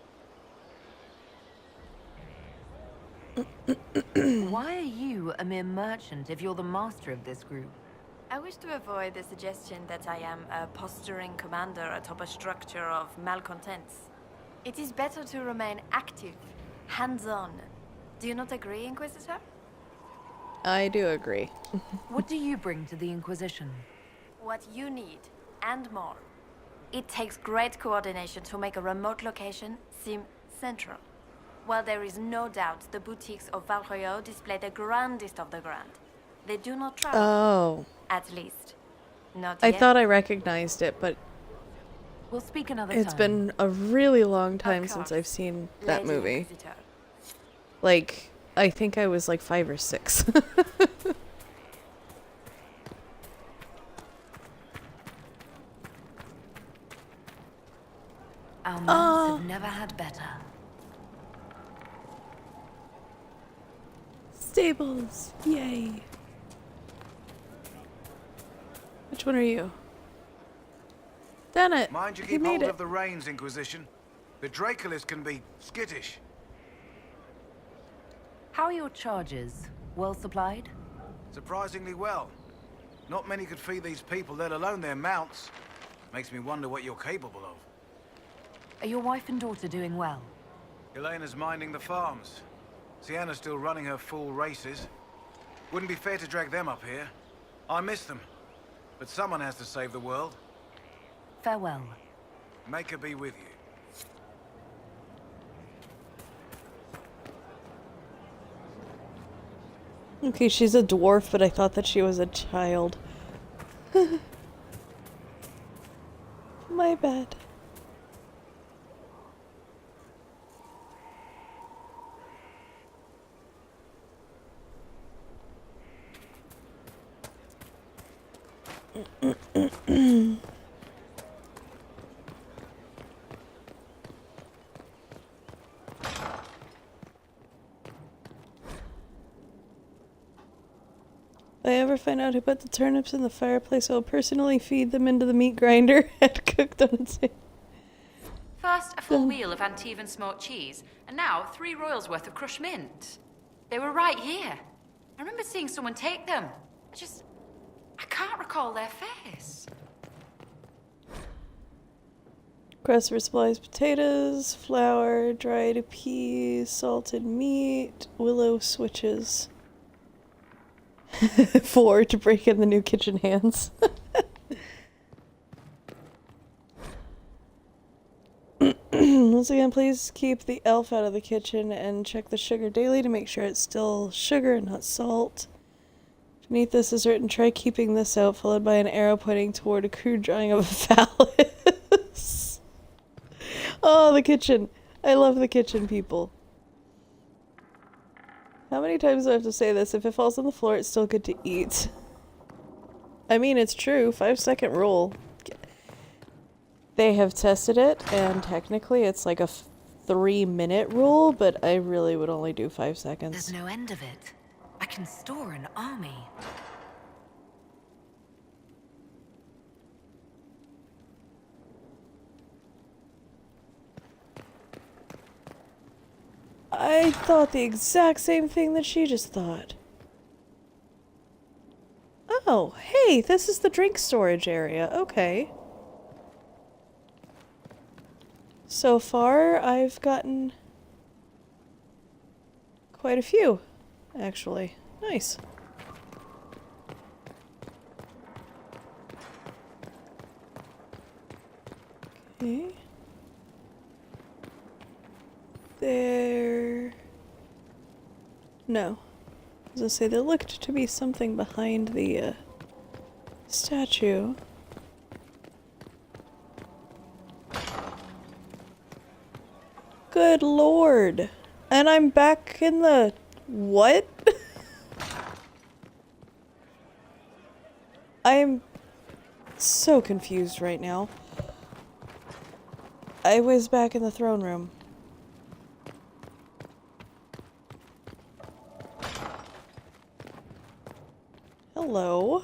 Speaker 3: Why are you a mere merchant if you're the master of this group?
Speaker 2: I wish to avoid the suggestion that I am a posturing commander atop a structure of malcontents. It is better to remain active, hands-on. Do you not agree, Inquisitor?
Speaker 1: I do agree.
Speaker 3: What do you bring to the Inquisition?
Speaker 2: What you need, and more. It takes great coordination to make a remote location seem central. While there is no doubt the boutiques of Valroyo display the grandest of the grand, they do not travel.
Speaker 1: Oh.
Speaker 2: At least. Not
Speaker 1: I
Speaker 2: yet.
Speaker 1: thought I recognized it, but
Speaker 3: We'll speak another
Speaker 1: it's
Speaker 3: time.
Speaker 1: been a really long time
Speaker 2: Of
Speaker 1: since
Speaker 2: course.
Speaker 1: I've seen that
Speaker 2: Lady
Speaker 1: movie.
Speaker 2: Inquisitor.
Speaker 1: Like, I think I was like 5 or 6.
Speaker 3: Our mounts have never had better.
Speaker 1: Stables! Yay! Which one are you? Damn it!
Speaker 4: Mind you
Speaker 1: He
Speaker 4: keep
Speaker 1: made
Speaker 4: hold
Speaker 1: it.
Speaker 4: of the reins, Inquisition. The Draculus can be skittish.
Speaker 3: How are your charges? Well supplied?
Speaker 4: Surprisingly well. Not many could feed these people, let alone their mounts. Makes me wonder what you're capable of.
Speaker 3: Are your wife and daughter doing well?
Speaker 4: Elena's minding the farms. Sienna's still running her full races. Wouldn't be fair to drag them up here. I miss them. But someone has to save the world.
Speaker 3: Farewell.
Speaker 4: Make her be with you.
Speaker 1: Okay, she's a dwarf, but I thought that she was a child. My My bad. If I ever find out who put the turnips in the fireplace, I'll personally feed them into the meat grinder and cooked on its own.
Speaker 13: First, a full wheel of Antivan smoked cheese, and now 3 royals worth of crushed mint. They were right here. I remember seeing someone take them. I can't recall their face.
Speaker 1: Crust supplies potatoes, flour, dried peas, salted meat, willow switches. 4 to break in the new kitchen hands. Once again, please keep the elf out of the kitchen and check the sugar daily to make sure it's still sugar and not salt. Beneath this is written, try keeping this out, followed by an arrow pointing toward a crude drawing of a phallus. Oh, the kitchen. I love the kitchen, people. How many times do I have to say this? If it falls on the floor, it's still good to eat. I mean, it's true. 5-second rule. They have tested it, and technically it's like a 3-minute rule, but I really would only do 5 seconds.
Speaker 3: There's no end of it. I can store an army.
Speaker 1: I thought the exact same thing that she just thought. Oh, hey, this is the drink storage area. Okay. So far, I've gotten quite a few, actually. Nice. Okay. No. As I say, there looked to be something behind the statue. Good lord. And I'm back in the... what? I am so confused right now. I was back in the throne room. Hello.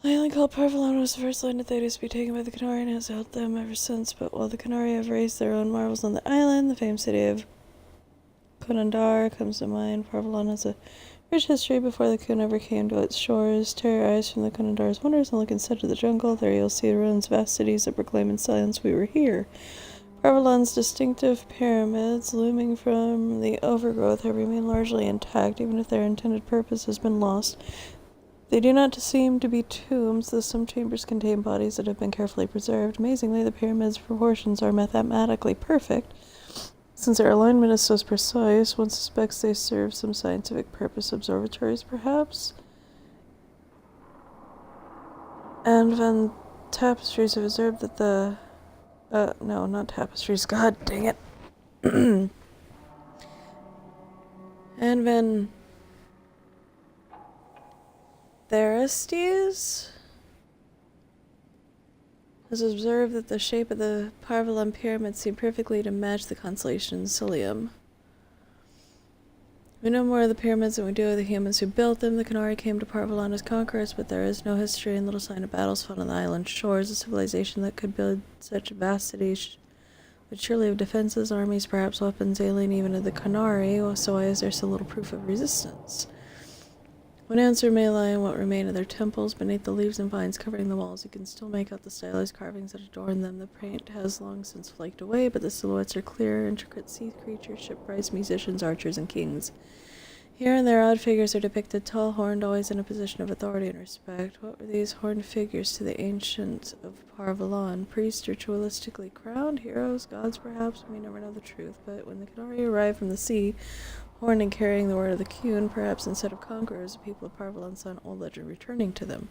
Speaker 1: The island called Parvalon was the first land that they used to be taken by the Canari and has held them ever since, but while the Canari have raised their own marvels on the island, the famed city of Kunandar comes to mind. Parvalon has a rich history before the Kun ever came to its shores. Tear your eyes from the Kunandar's wonders and look instead to the jungle. There you'll see the ruins of vast cities that proclaim in silence we were here. Parvalon's distinctive pyramids, looming from the overgrowth, have remained largely intact, even if their intended purpose has been lost. They do not seem to be tombs, though some chambers contain bodies that have been carefully preserved. Amazingly, the pyramid's proportions are mathematically perfect. Since their alignment is so precise, one suspects they serve some scientific purpose. Observatories, perhaps? And Van Tapestries have observed that the... no, not tapestries. God dang it. And Van... Theristes has observed that the shape of the Parvalon pyramid seemed perfectly to match the constellation Cilium. We know more of the pyramids than we do of the humans who built them. The Canari came to Parvalon as conquerors, but there is no history and little sign of battles fought on the island shores. A civilization that could build such vast cities would surely have defenses, armies, perhaps weapons alien even to the Canari, so why is there so little proof of resistance? One answer may lie in what remain of their temples. Beneath the leaves and vines covering the walls, you can still make out the stylized carvings that adorn them. The paint has long since flaked away, but the silhouettes are clear, intricate sea creatures, shipwrights, musicians, archers, and kings. Here and there, odd figures are depicted, tall, horned, always in a position of authority and respect. What were these horned figures to the ancients of Parvalon? Priests, ritualistically crowned, heroes, gods, perhaps? We never know the truth, but when the Canari arrived from the sea, horn and carrying the word of the Qun, perhaps instead of conquerors, the people of Parvalon saw an old legend returning to them.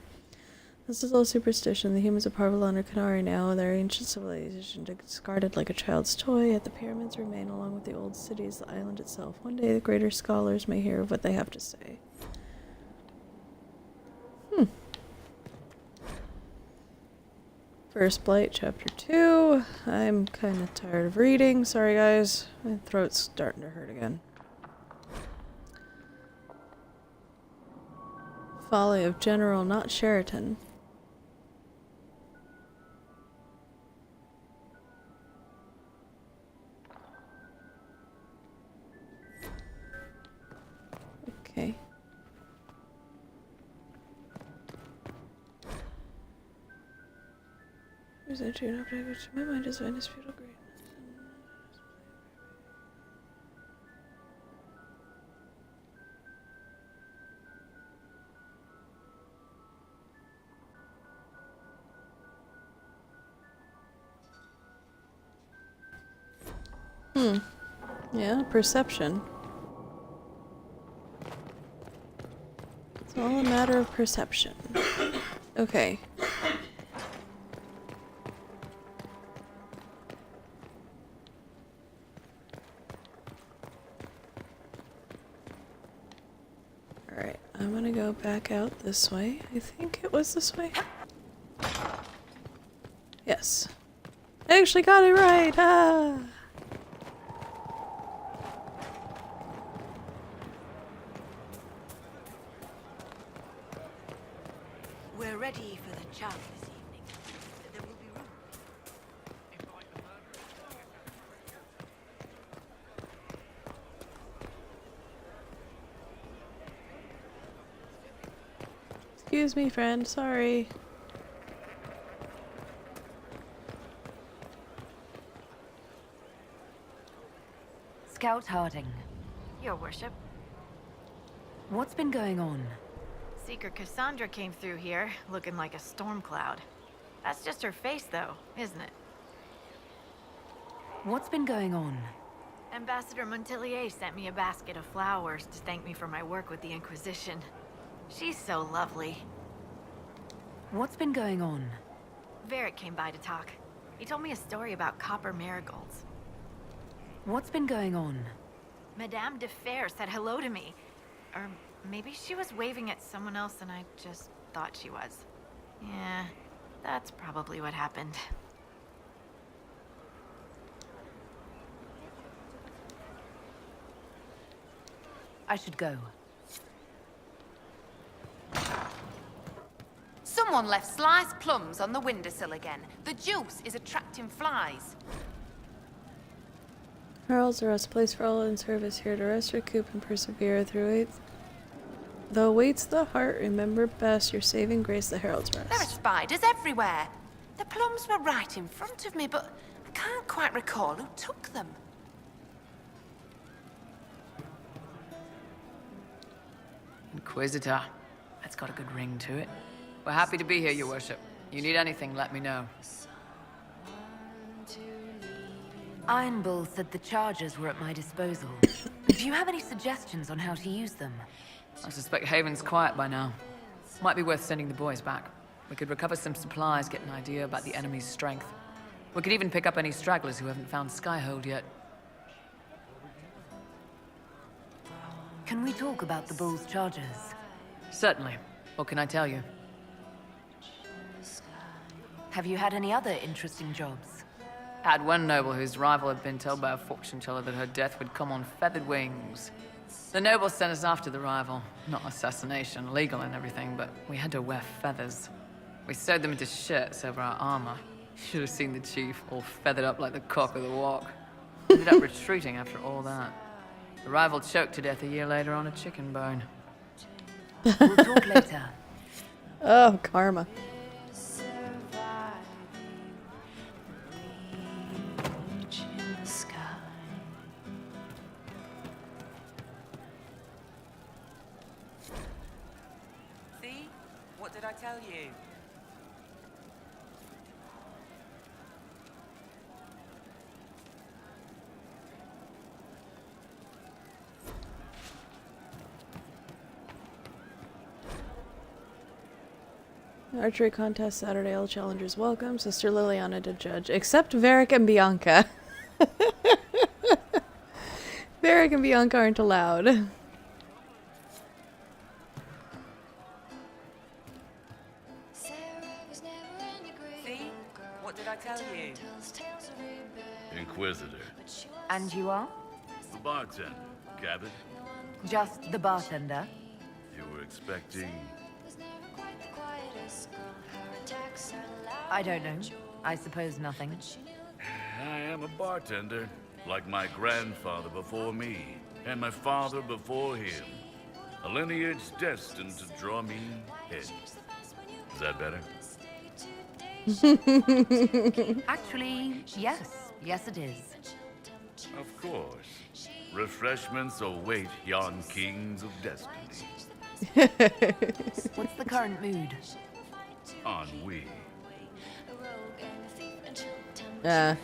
Speaker 1: This is all superstition. The humans of Parvalon are Canary now, their ancient civilization discarded like a child's toy, yet the pyramids remain along with the old cities, the island itself. One day the greater scholars may hear of what they have to say. First Blight, Chapter 2. I'm kind of tired of reading. Sorry, guys. My throat's starting to hurt again. Folly of General, not Sheraton. Okay. There's a June object which to my mind is Venus feudal green. Yeah, perception. It's all a matter of perception. Okay. Alright, I'm gonna go back out this way. I think it was this way. Yes. I actually got it right! Ah!
Speaker 6: We're ready for the chow this evening. There will be room.
Speaker 1: Excuse me, friend. Sorry.
Speaker 3: Scout Harding,
Speaker 14: Your worship.
Speaker 3: what's been going on?
Speaker 14: Seeker Cassandra came through here, looking like a storm cloud. That's just her face, though, isn't it?
Speaker 3: What's been going on?
Speaker 14: Ambassador Montelier sent me a basket of flowers to thank me for my work with the Inquisition. She's so lovely.
Speaker 3: What's been going on?
Speaker 14: Varric came by to talk. He told me a story about copper marigolds.
Speaker 3: What's been going on?
Speaker 14: Madame de Fer said hello to me. Or maybe she was waving at someone else and I just thought she was. Yeah, that's probably what happened.
Speaker 3: I should go.
Speaker 13: Someone left sliced plums on the windowsill again. The juice is attracting flies.
Speaker 1: Heralds are a place for all in service here to rest, recoup, and persevere through it. Though waits the heart, remember best your saving grace, the herald's rest.
Speaker 13: There are spiders everywhere. The plums were right in front of me, but I can't quite recall who took them.
Speaker 15: Inquisitor. That's got a good ring to it. We're happy to be here, Your Worship. You need anything, let me know.
Speaker 3: Iron Bull said the charges were at my disposal. Do you have any suggestions on how to use them?
Speaker 15: I suspect Haven's quiet by now. Might be worth sending the boys back. We could recover some supplies, get an idea about the enemy's strength. We could even pick up any stragglers who haven't found Skyhold yet.
Speaker 3: Can we talk about the Bull's charges?
Speaker 15: Certainly. What can I tell you?
Speaker 3: Have you had any other interesting jobs?
Speaker 15: Had one noble whose rival had been told by a fortune teller that her death would come on feathered wings. The noble sent us after the rival. Not assassination, legal and everything, but we had to wear feathers. We sewed them into shirts over our armor. Should have seen the chief, all feathered up like the cock of the walk. Ended up retreating after all that. The rival choked to death a year later on a chicken bone.
Speaker 3: We'll talk later.
Speaker 1: Oh, karma.
Speaker 16: See? What did I tell you?
Speaker 1: Archery contest Saturday, all challengers welcome. Sister Liliana to judge. Except Varric and Bianca. Varric and Bianca aren't allowed.
Speaker 16: See? What did I tell you?
Speaker 17: Inquisitor.
Speaker 3: And you are?
Speaker 17: The bartender. Cabot.
Speaker 3: Just the bartender?
Speaker 17: You were expecting...
Speaker 3: I don't know. I suppose nothing.
Speaker 17: I am a bartender, like my grandfather before me, and my father before him. A lineage destined to draw me in. Is that better?
Speaker 3: Actually, yes. Yes, it is.
Speaker 17: Of course. Refreshments await yon kings of destiny.
Speaker 3: What's the current mood?
Speaker 17: Ennui.
Speaker 1: Yeah.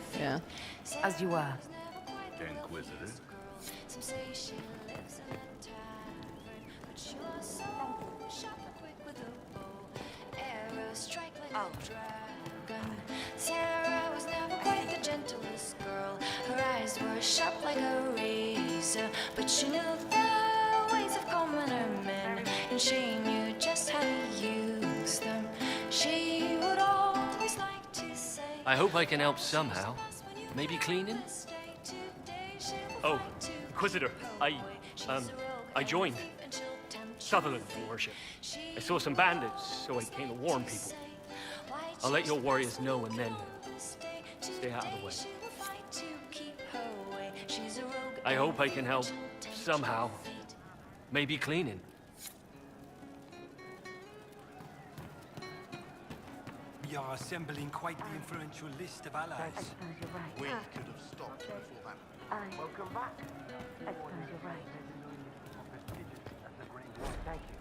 Speaker 3: As you were.
Speaker 17: Inquisitor.
Speaker 2: Oh. Sarah was never quite the gentlest girl. Her eyes were sharp like a razor, but she knew the ways of commoner men, and she knew just how to use them. She would always like to say,
Speaker 18: I hope I can help somehow. Maybe cleaning?
Speaker 19: Oh, Inquisitor, I joined Sutherland, your worship. I saw some bandits, so I came to warn people. I'll let your warriors know and then stay out of the way. I hope I can help somehow. Maybe cleaning.
Speaker 20: We are assembling quite the influential list of allies.
Speaker 8: We could have stopped before that.
Speaker 3: Welcome back. I suppose you're right.
Speaker 9: Thank you.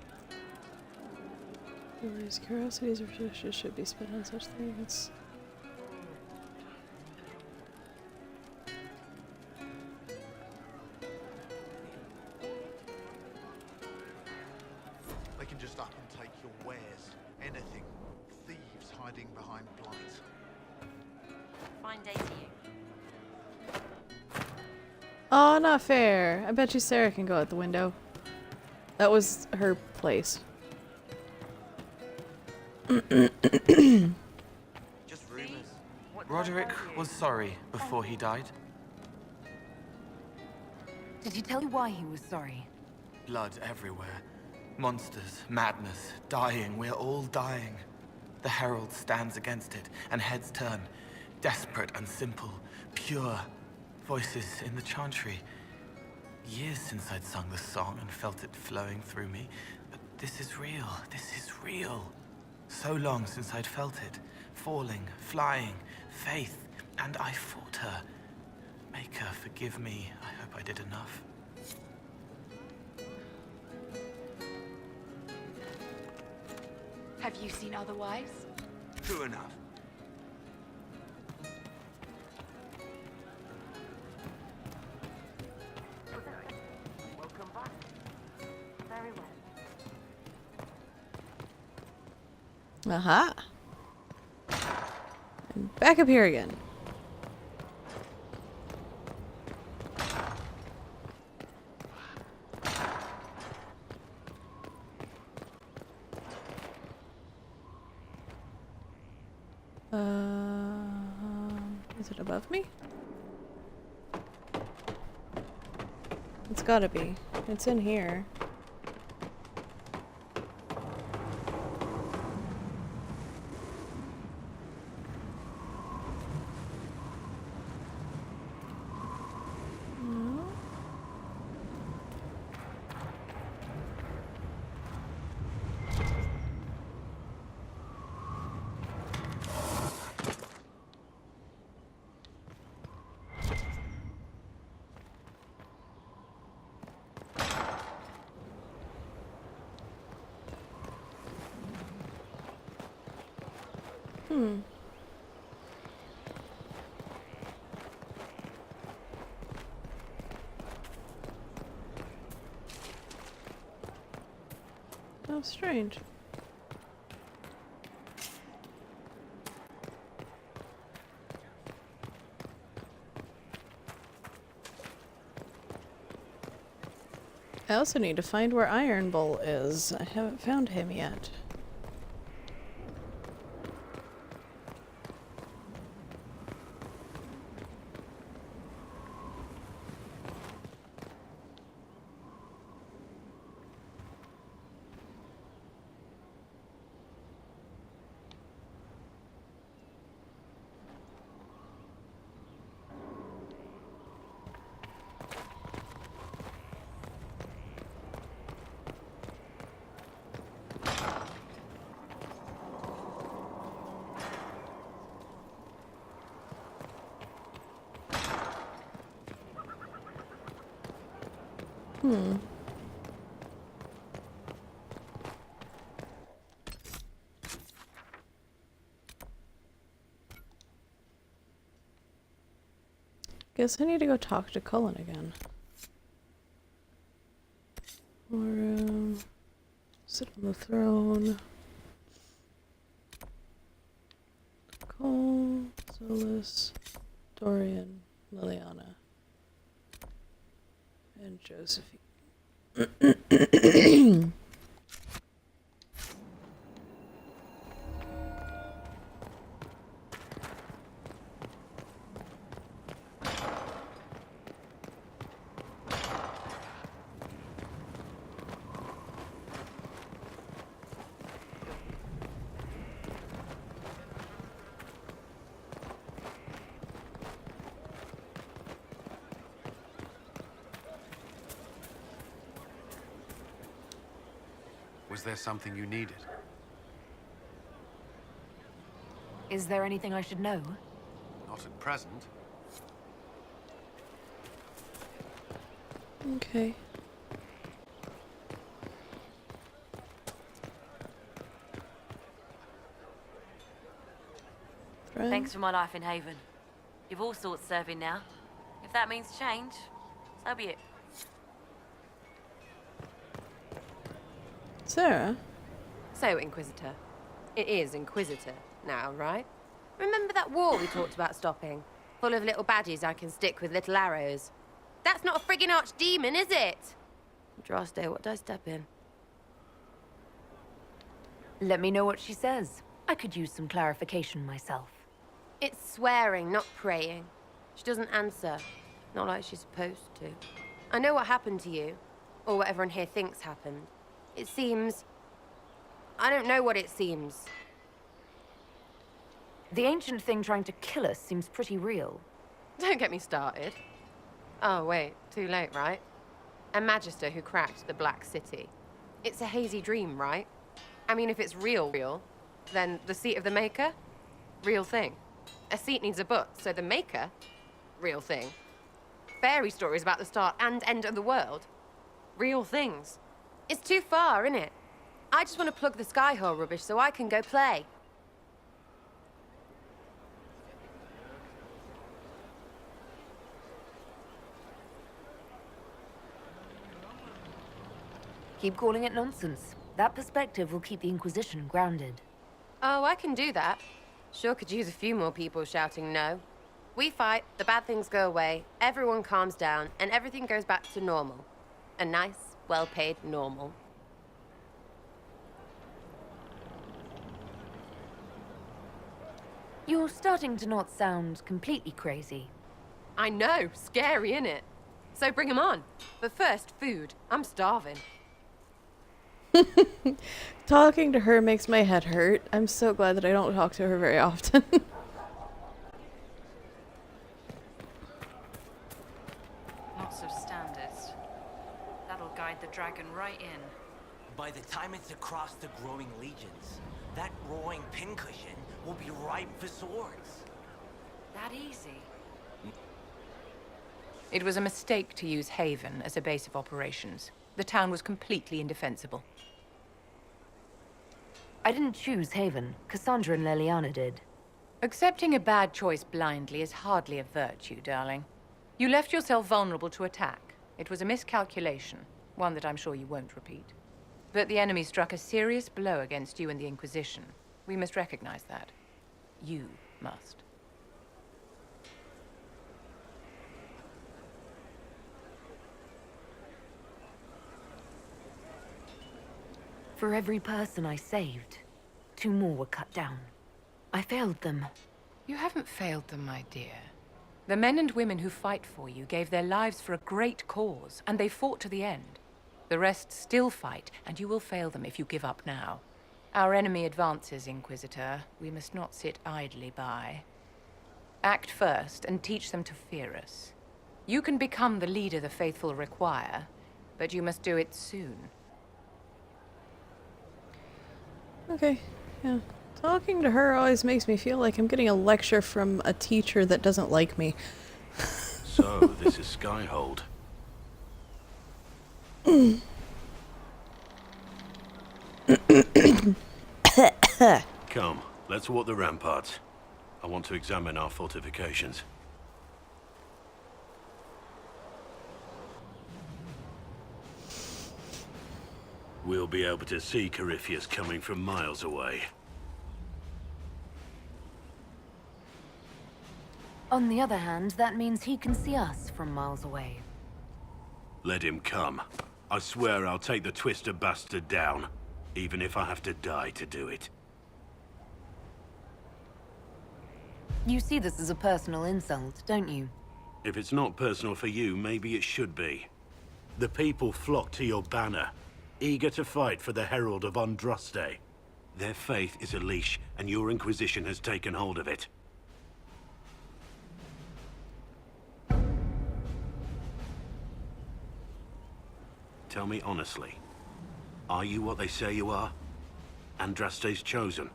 Speaker 1: These curiosities or resources should be spent on such things.
Speaker 8: They can just up and take your wares. Anything. Thieves hiding behind blinds.
Speaker 2: fine day to you.
Speaker 1: Oh, not fair. I bet you Sarah can go out the window. That was her place.
Speaker 10: Just rumors. Roderick was sorry before he died.
Speaker 3: Did he tell you why he was sorry?
Speaker 10: Blood everywhere. Monsters, madness, dying. We're all dying. The Herald stands against it, and heads turn. Desperate and simple, pure. Voices in the chantry. Years since I'd sung the song and felt it flowing through me. But this is real. This is real. So long since I'd felt it. Falling, flying, faith. And I fought her. Make her forgive me. I hope I did enough.
Speaker 13: Have you seen otherwise?
Speaker 8: True enough.
Speaker 9: Welcome back. Very well.
Speaker 1: Aha. And back up here again. Is it above me? It's gotta be. It's in here. No. How strange. I also need to find where Iron Bull is. I haven't found him yet. Guess I need to go talk to Cullen again. Or, sit on the throne. Cole, Solus, Dorian, Liliana, and Josephine.
Speaker 11: Was there something you needed?
Speaker 3: Is there anything I should know?
Speaker 11: Not at present.
Speaker 1: Okay.
Speaker 21: Thanks for my life in Haven. You've all sorts serving now. If that means change, so be it.
Speaker 1: Sarah?
Speaker 22: So, Inquisitor. It is Inquisitor now, right? Remember that war we talked about stopping? Full of little badges I can stick with little arrows. That's not a friggin' archdemon, is it? Drosto, what do I step in?
Speaker 3: Let me know what she says. I could use some clarification myself.
Speaker 22: It's swearing, not praying. She doesn't answer. Not like she's supposed to. I know what happened to you. Or what everyone here thinks happened. It seems... I don't know what it seems.
Speaker 3: The ancient thing trying to kill us seems pretty real.
Speaker 22: Don't get me started. Oh, wait. Too late, right? A Magister who cracked the Black City. It's a hazy dream, right? I mean, if it's real, then the seat of the Maker? Real thing. A seat needs a butt, so the Maker? Real thing. Fairy stories about the start and end of the world? Real things. It's too far, innit? I just want to plug the Skyhole rubbish so I can go play.
Speaker 3: Keep calling it nonsense. That perspective will keep the Inquisition grounded.
Speaker 22: Oh, I can do that. Sure could use a few more people shouting no. We fight, the bad things go away, everyone calms down, and everything goes back to normal. A nice, well-paid normal.
Speaker 3: You're starting to not sound completely crazy.
Speaker 22: I know, scary, innit? So bring 'em on. But first, food. I'm starving.
Speaker 1: Talking to her makes my head hurt. I'm so glad that I don't talk to her very often.
Speaker 13: Lots of standards. That'll guide the dragon right in.
Speaker 12: By the time it's across the growing legions, that roaring pincushion will be ripe for swords.
Speaker 13: That easy?
Speaker 23: It was a mistake to use Haven as a base of operations. The town was completely indefensible.
Speaker 3: I didn't choose Haven. Cassandra and Liliana did.
Speaker 23: Accepting a bad choice blindly is hardly a virtue, darling. You left yourself vulnerable to attack. It was a miscalculation, one that I'm sure you won't repeat. But the enemy struck a serious blow against you and the Inquisition. We must recognize that. You must.
Speaker 3: For every person I saved, 2 more were cut down. I failed them.
Speaker 23: You haven't failed them, my dear. The men and women who fight for you gave their lives for a great cause, and they fought to the end. The rest still fight, and you will fail them if you give up now. Our enemy advances, Inquisitor. We must not sit idly by. Act first, and teach them to fear us. You can become the leader the faithful require, but you must do it soon.
Speaker 1: Okay, yeah. Talking to her always makes me feel like I'm getting a lecture from a teacher that doesn't like me.
Speaker 4: So, this is Skyhold. Come, let's walk the ramparts. I want to examine our fortifications. We'll be able to see Corypheus coming from miles away.
Speaker 3: On the other hand, that means he can see us from miles away.
Speaker 4: Let him come. I swear I'll take the Twister bastard down, even if I have to die to do it.
Speaker 3: You see this as a personal insult, don't you?
Speaker 4: If it's not personal for you, maybe it should be. The people flock to your banner, eager to fight for the Herald of Andraste. Their faith is a leash, and your Inquisition has taken hold of it. Tell me honestly, are you what they say you are? Andraste's chosen?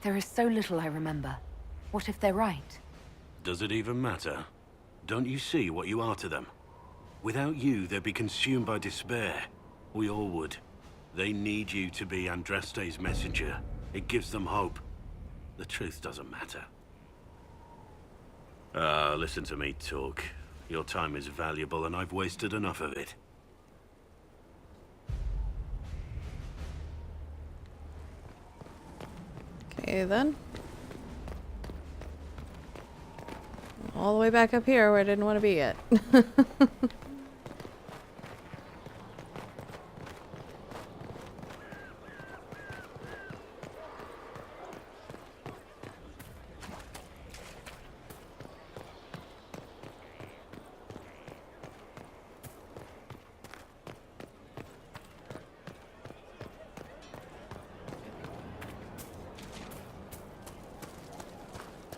Speaker 3: There is so little I remember. What if they're right?
Speaker 4: Does it even matter? Don't you see what you are to them? Without you, they'd be consumed by despair. We all would. They need you to be Andraste's messenger. It gives them hope. The truth doesn't matter. Listen to me talk. Your time is valuable and I've wasted enough of it.
Speaker 1: Okay, then. All the way back up here where I didn't want to be yet.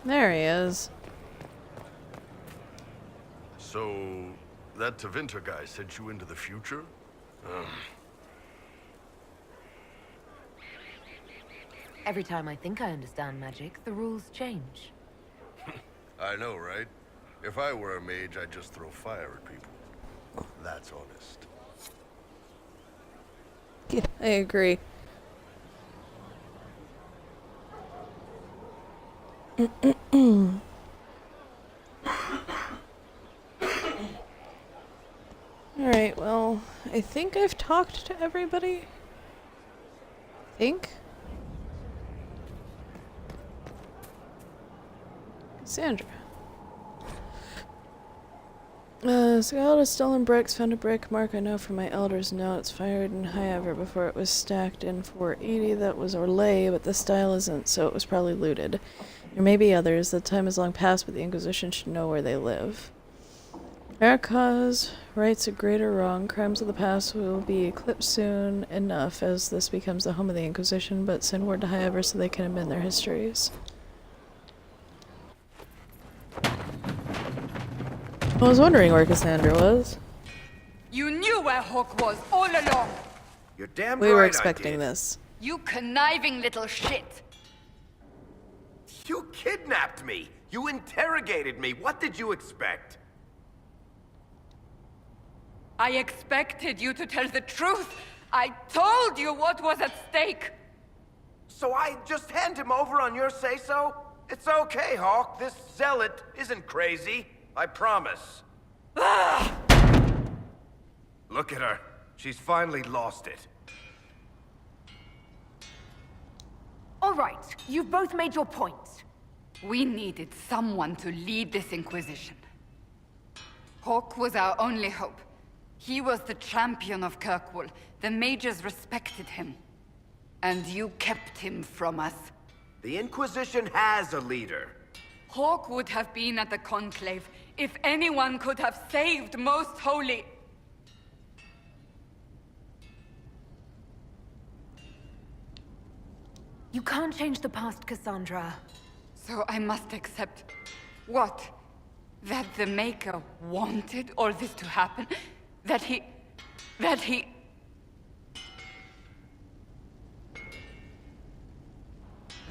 Speaker 1: There he is.
Speaker 5: So, that Tevinter guy sent you into the future?
Speaker 3: Every time I think I understand magic, the rules change.
Speaker 5: I know, right? If I were a mage, I'd just throw fire at people. That's honest.
Speaker 1: Yeah, I agree. Alright, well, I think I've talked to everybody. Think? Cassandra. Scout of stolen bricks, found a brick mark I know from my elder's notes, fired in Highever before it was stacked in 480. That was Orlais, but the style isn't, so it was probably looted. There may be others. The time has long passed, but the Inquisition should know where they live. Our cause rights a greater wrong. Crimes of the past will be eclipsed soon enough as this becomes the home of the Inquisition, but send word to Highever so they can amend their histories. I was wondering where Cassandra was.
Speaker 13: You knew where Hawk was all along.
Speaker 7: You're damn
Speaker 1: We
Speaker 7: right
Speaker 1: were
Speaker 7: I
Speaker 1: expecting
Speaker 7: did.
Speaker 1: this.
Speaker 13: You conniving little shit.
Speaker 7: You kidnapped me. You interrogated me. What did you expect?
Speaker 13: I expected you to tell the truth. I told you what was at stake.
Speaker 7: So I just hand him over on your say-so? It's okay, Hawk. This zealot isn't crazy. I promise. Look at her. She's finally lost it.
Speaker 3: All right, you've both made your points.
Speaker 13: We needed someone to lead this Inquisition.
Speaker 6: Hawk was our only hope. He was the champion of Kirkwall. The mages respected him. And you kept him from us.
Speaker 7: The Inquisition has a leader.
Speaker 6: Hawk would have been at the Conclave if anyone could have saved Most Holy.
Speaker 3: You can't change the past, Cassandra.
Speaker 6: So I must accept... what? That the Maker wanted all this to happen? That he...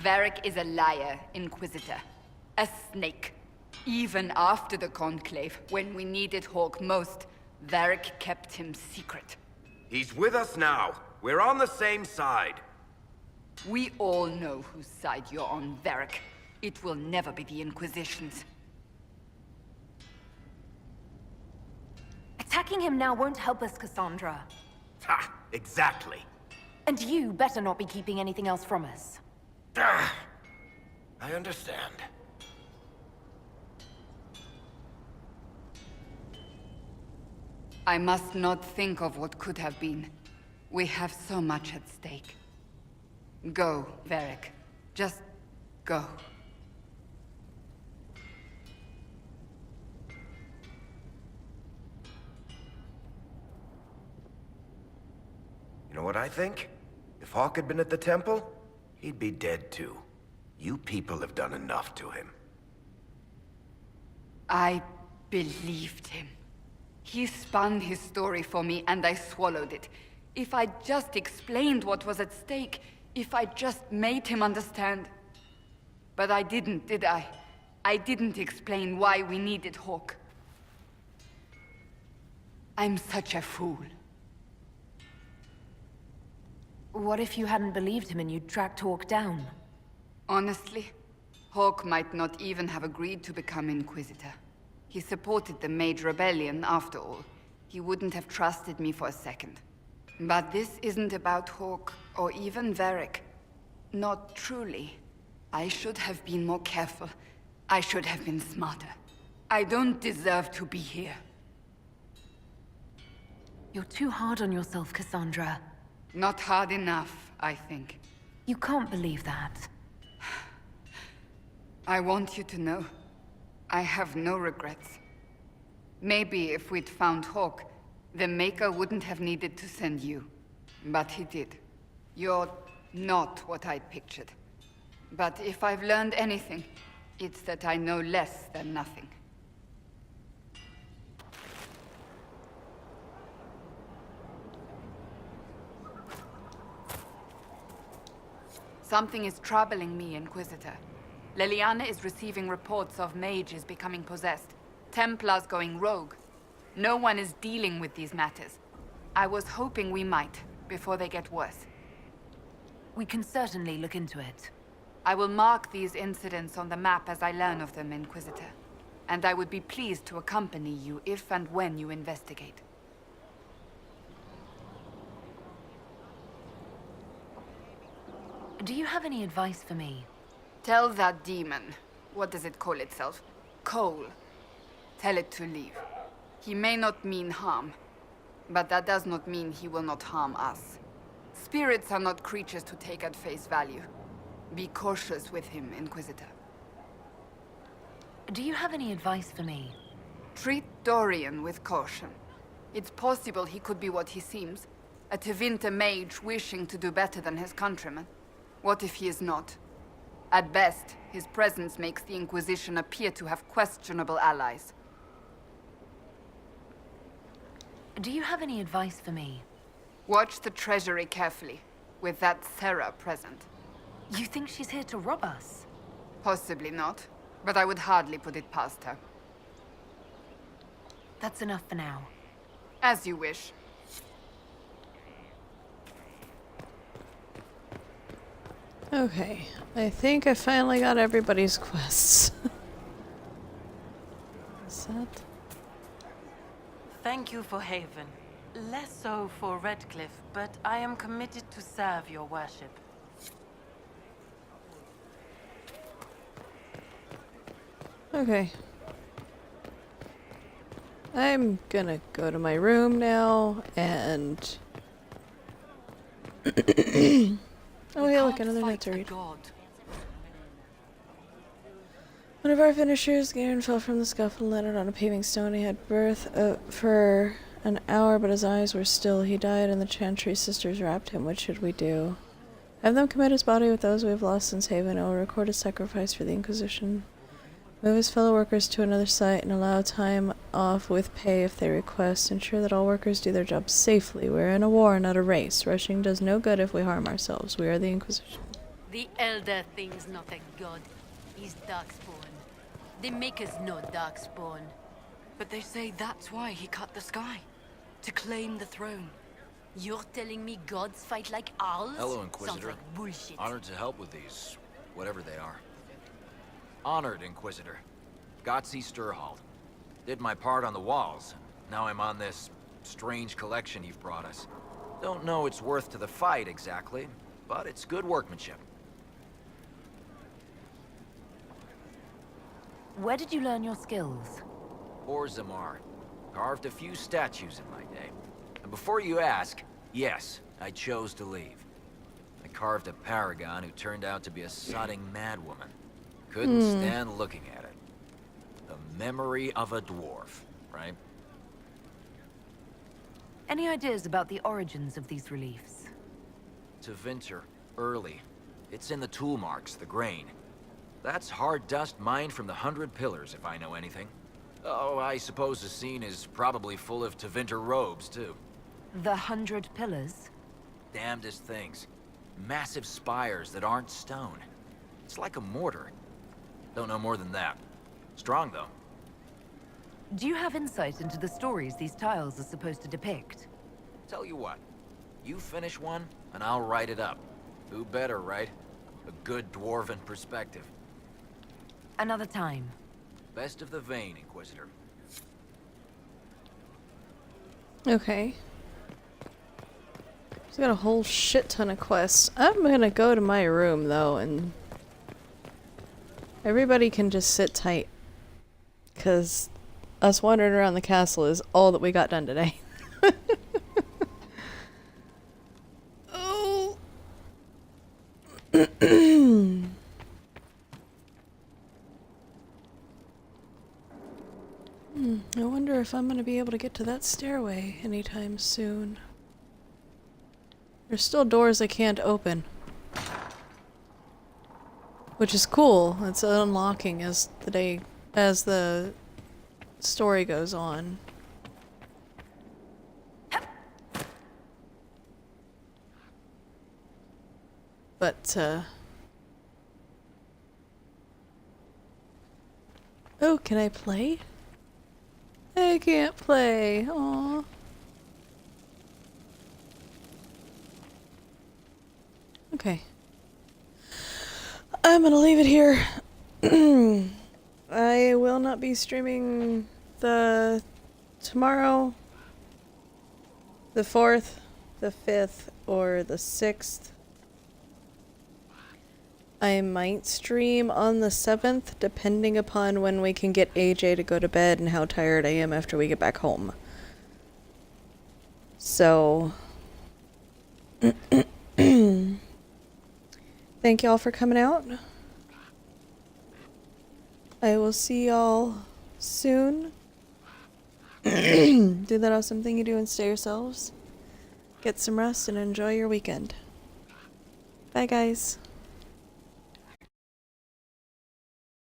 Speaker 6: Varric is a liar, Inquisitor. A snake. Even after the Conclave, when we needed Hawk most, Varric kept him secret.
Speaker 7: He's with us now. We're on the same side.
Speaker 6: We all know whose side you're on, Varric. It will never be the Inquisition's.
Speaker 3: Attacking him now won't help us, Cassandra.
Speaker 7: Ha! Exactly.
Speaker 3: And you better not be keeping anything else from us.
Speaker 7: I understand.
Speaker 6: I must not think of what could have been. We have so much at stake. Go, Varric. Just go.
Speaker 7: You know what I think? If Hawk had been at the temple, he'd be dead too. You people have done enough to him.
Speaker 6: I believed him. He spun his story for me, and I swallowed it. If I just explained what was at stake, if I just made him understand. But I didn't, did I? I didn't explain why we needed Hawk. I'm such a fool.
Speaker 3: What if you hadn't believed him and you'd tracked Hawk down?
Speaker 6: Honestly, Hawk might not even have agreed to become Inquisitor. He supported the Mage Rebellion, after all. He wouldn't have trusted me for a second. But this isn't about Hawk, or even Varric. Not truly. I should have been more careful. I should have been smarter. I don't deserve to be here.
Speaker 3: You're too hard on yourself, Cassandra.
Speaker 6: Not hard enough, I think.
Speaker 3: You can't believe that.
Speaker 6: I want you to know, I have no regrets. Maybe if we'd found Hawk, the Maker wouldn't have needed to send you. But he did. You're not what I'd pictured. But if I've learned anything, it's that I know less than nothing. Something is troubling me, Inquisitor. Leliana is receiving reports of mages becoming possessed, Templars going rogue. No one is dealing with these matters. I was hoping we might, before they get worse.
Speaker 3: We can certainly look into it.
Speaker 6: I will mark these incidents on the map as I learn of them, Inquisitor. And I would be pleased to accompany you if and when you investigate.
Speaker 3: Do you have any advice for me?
Speaker 6: Tell that demon, what does it call itself? Cole. Tell it to leave. He may not mean harm, but that does not mean he will not harm us. Spirits are not creatures to take at face value. Be cautious with him, Inquisitor.
Speaker 3: Do you have any advice for me?
Speaker 6: Treat Dorian with caution. It's possible he could be what he seems. A Tevinter mage wishing to do better than his countrymen. What if he is not? At best, his presence makes the Inquisition appear to have questionable allies.
Speaker 3: Do you have any advice for me?
Speaker 6: Watch the treasury carefully, with that Sarah present.
Speaker 3: You think she's here to rob us?
Speaker 6: Possibly not, but I would hardly put it past her.
Speaker 3: That's enough for now.
Speaker 6: As you wish.
Speaker 1: Okay, I think I finally got everybody's quests. Is that?
Speaker 16: Thank you for Haven. Less so for Redcliffe, but I am committed to serve your worship.
Speaker 1: Okay. I'm gonna go to my room now and... oh hey, look, another note to read. One of our finishers, Garen, fell from the scuffle and landed on a paving stone. He had birth for an hour, but his eyes were still. He died, and the Chantry sisters wrapped him. What should we do? Have them commit his body with those we have lost since Haven. I will record a sacrifice for the Inquisition. Move his fellow workers to another site and allow time off with pay if they request. Ensure that all workers do their jobs safely. We're in a war, not a race. Rushing does no good if we harm ourselves. We are the Inquisition.
Speaker 21: The Elder thing's not a god. He's Darkspawn. They make us no Darkspawn.
Speaker 2: But they say that's why he cut the sky. To claim the throne.
Speaker 21: You're telling me gods fight like owls?
Speaker 14: Hello, Inquisitor.
Speaker 21: Sounds like bullshit.
Speaker 14: Honored to help with these, whatever they are. Honored, Inquisitor. Gotzi Sturhald. Did my part on the walls. Now I'm on this strange collection you've brought us. Don't know its worth to the fight exactly, but it's good workmanship.
Speaker 3: Where did you learn your skills?
Speaker 14: Zamar. Carved a few statues in my day. And before you ask, yes, I chose to leave. I carved a paragon who turned out to be a sodding madwoman. Couldn't stand looking at it. The memory of a dwarf, right?
Speaker 3: Any ideas about the origins of these reliefs?
Speaker 14: Tevinter, early. It's in the tool marks, the grain. That's hard dust mined from the 100 Pillars, if I know anything. Oh, I suppose the scene is probably full of Tevinter robes, too.
Speaker 3: The 100 Pillars?
Speaker 14: Damnedest things. Massive spires that aren't stone. It's like a mortar. Don't know more than that. Strong, though.
Speaker 3: Do you have insight into the stories these tiles are supposed to depict?
Speaker 14: Tell you what. You finish one, and I'll write it up. Who better, right? A good dwarven perspective.
Speaker 3: Another time.
Speaker 14: Best of the vein, Inquisitor.
Speaker 1: Okay. He's got a whole shit ton of quests. I'm gonna go to my room, though, and... everybody can just sit tight. Because us wandering around the castle is all that we got done today. Oh! I wonder if I'm gonna be able to get to that stairway anytime soon. There's still doors I can't open. Which is cool. It's unlocking as the story goes on. But, oh, can I play? I can't play. Aww. Okay. I'm gonna leave it here. I will not be streaming tomorrow, the 4th, the 5th, or the 6th. I might stream on the 7th, depending upon when we can get AJ to go to bed and how tired I am after we get back home. So... thank y'all for coming out. I will see y'all soon. Do that awesome thing you do and stay yourselves. Get some rest and enjoy your weekend. Bye, guys.